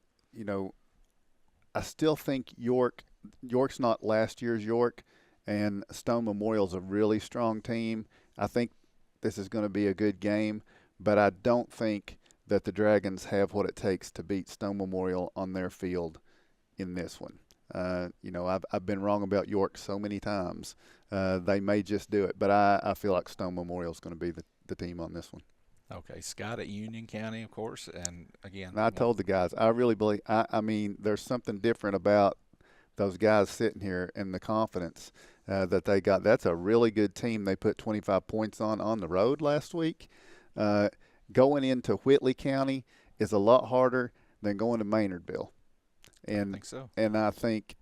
still think York's not last year's York, and Stone Memorial's a really strong team. I think this is going to be a good game, but I don't think that the Dragons have what it takes to beat Stone Memorial on their field in this one. I've been wrong about York so many times. They may just do it, but I feel like Stone Memorial is going to be the team on this one. Okay, Scott at Union County, of course, and again. And I told the guys, I really believe. I mean, there's something different about those guys sitting here and the confidence that they got. That's a really good team. They put 25 points on the road last week. Going into Whitley County is a lot harder than going to Maynardville. And I think so. And I think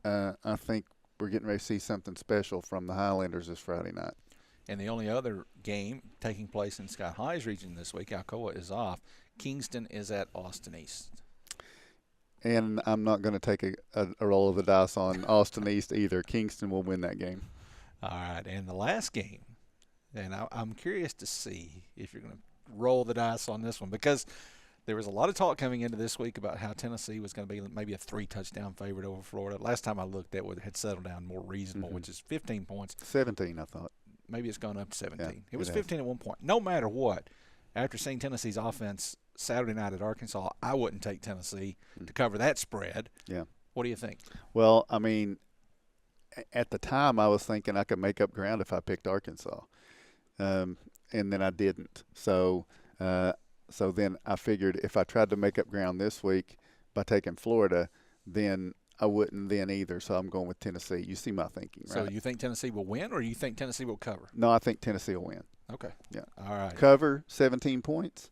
we're getting ready to see something special from the Highlanders this Friday night. And the only other game taking place in Scott High's region this week, Alcoa is off. Kingston is at Austin East. And I'm not going to take a roll of the dice on Austin East either. Kingston will win that game. All right, and the last game, and I'm curious to see if you're going to roll the dice on this one, because there was a lot of talk coming into this week about how Tennessee was going to be maybe a 3-touchdown favorite over Florida. Last time I looked, that had settled down more reasonable, which is 15 points. 17, I thought. Maybe it's gone up to 17. Yeah, it was 15 at one point. No matter what, after seeing Tennessee's offense Saturday night at Arkansas, I wouldn't take Tennessee to cover that spread. Yeah. What do you think? Well, I mean, at the time I was thinking I could make up ground if I picked Arkansas, and then I didn't. So then I figured if I tried to make up ground this week by taking Florida, then I wouldn't then either. So I'm going with Tennessee. You see my thinking, right? So you think Tennessee will win, or you think Tennessee will cover? No, I think Tennessee will win. Okay. Yeah. All right. Cover 17 points.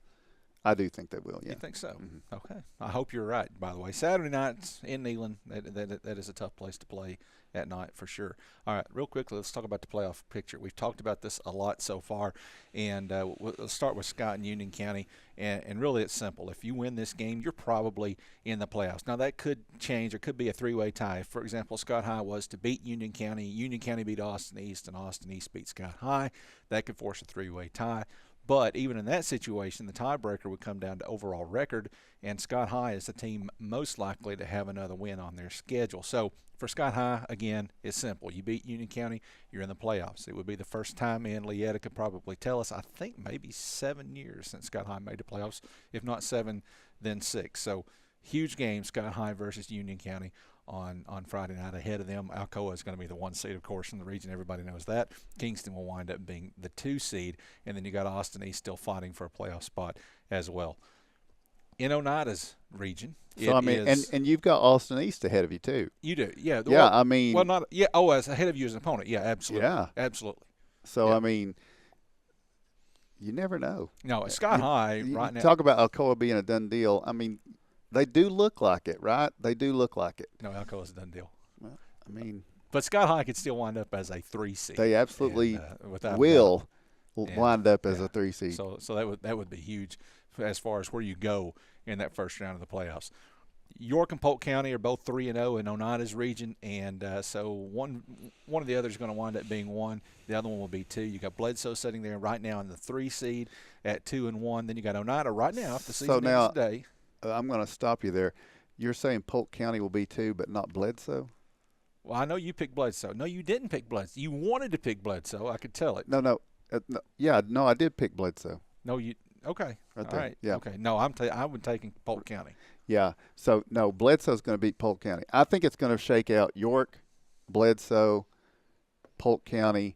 I do think they will, yeah. You think so? Okay. I hope you're right, by the way. Saturday nights in Neyland, that is a tough place to play at night for sure. All right, real quickly, let's talk about the playoff picture. We've talked about this a lot so far, and let's start with Scott and Union County, and really it's simple. If you win this game, you're probably in the playoffs. Now, that could change. It could be a three-way tie. For example, Scott High was to beat Union County beat Austin East, and Austin East beat Scott High. That could force a three-way tie. But even in that situation, the tiebreaker would come down to overall record, and Scott High is the team most likely to have another win on their schedule. So for Scott High, again, it's simple. You beat Union County, you're in the playoffs. It would be the first time in. Leetta could probably tell us, I think maybe 7 years since Scott High made the playoffs. If not 7, then 6. So huge game, Scott High versus Union County on Friday night. Ahead of them, Alcoa is going to be the 1 seed, of course, in the region. Everybody knows that. Kingston will wind up being the 2 seed, and then you got Austin East still fighting for a playoff spot as well. In Oneida's region, so I mean, and you've got Austin East ahead of you too. You do, yeah. Yeah, well, I mean, well, not yeah. Oh, as ahead of you as an opponent, yeah, absolutely, yeah, absolutely. So yeah. I mean, you never know. No, Scott High right now. Talk about Alcoa being a done deal. I mean, they do look like it, right? They do look like it. No, Alcoa's a done deal. Well, I mean, but Scott High could still wind up as a 3 seed. They absolutely and, will wind up as a 3 seed. So that would be huge as far as where you go in that first round of the playoffs. York and Polk County are both 3-0 in Oneida's region, and so one of the others is going to wind up being 1. The other one will be 2. You got Bledsoe sitting there right now in the 3 seed at 2-1. Then you got Oneida right now if the season ends today. I'm going to stop you there. You're saying Polk County will be 2, but not Bledsoe? Well, I know you picked Bledsoe. No, you didn't pick Bledsoe. You wanted to pick Bledsoe. I could tell it. No. I did pick Bledsoe. No, you okay? Right all there. right. Yeah. Okay. No, I would taking Polk County. Yeah. So no, Bledsoe's going to beat Polk County. I think it's going to shake out York, Bledsoe, Polk County,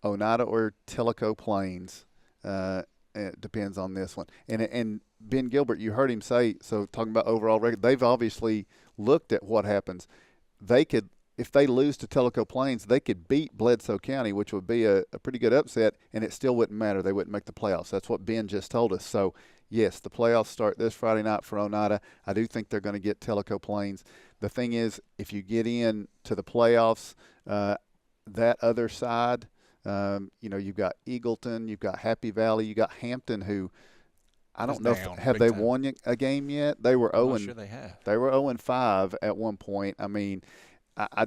Oneida or Tellico Plains. It depends on this one. And Ben Gilbert, you heard him say, so talking about overall record, they've obviously looked at what happens. They could, if they lose to Tellico Plains, they could beat Bledsoe County, which would be a pretty good upset, and it still wouldn't matter. They wouldn't make the playoffs. That's what Ben just told us. So, yes, the playoffs start this Friday night for Oneida. I do think they're going to get Tellico Plains. The thing is, if you get in to the playoffs, that other side, you've got Eagleton, you've got Happy Valley, you got Hampton, who I don't know have they won a game yet. They were 0. Sure they have. They were 0-5 at one point. I mean, I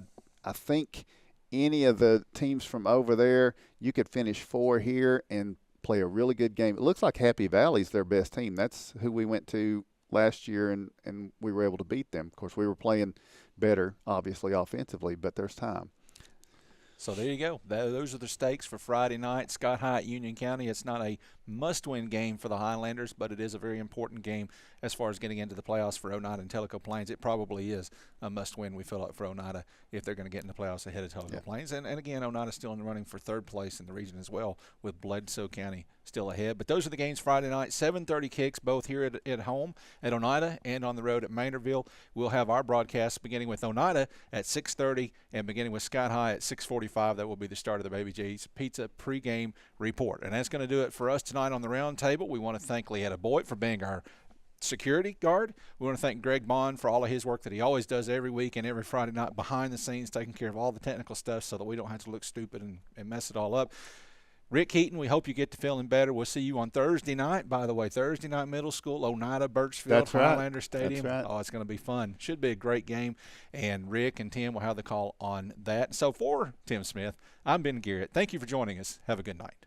think any of the teams from over there, you could finish 4 here and play a really good game. It looks like Happy Valley's their best team. That's who we went to last year, and we were able to beat them. Of course, we were playing better, obviously, offensively, but there's time. So there you go. Those are the stakes for Friday night. Scott High at Union County. It's not a must-win game for the Highlanders, but it is a very important game as far as getting into the playoffs for Oneida and Tellico Plains. It probably is a must-win, we feel like, for Oneida if they're going to get in the playoffs ahead of Tellico Plains. And again, Oneida's still in the running for 3rd place in the region as well, with Bledsoe County still ahead. But those are the games Friday night. 7:30 kicks, both here at home at Oneida and on the road at Maynardville. We'll have our broadcast beginning with Oneida at 6:30 and beginning with Scott High at 6:45. That will be the start of the Baby J's Pizza pregame report. And that's going to do it for us tonight on the round table. We want to thank Leetta Boyd for being our security guard. We want to thank Greg Bond for all of his work that he always does every week and every Friday night behind the scenes, taking care of all the technical stuff so that we don't have to look stupid and mess it all up. Rick Keaton, we hope you get to feeling better. We'll see you on Thursday night. By the way, Thursday night middle school, Oneida, Birchfield, That's right. Highlander Stadium. That's right. Oh, it's going to be fun. Should be a great game. And Rick and Tim will have the call on that. So for Tim Smith, I'm Ben Garrett. Thank you for joining us. Have a good night.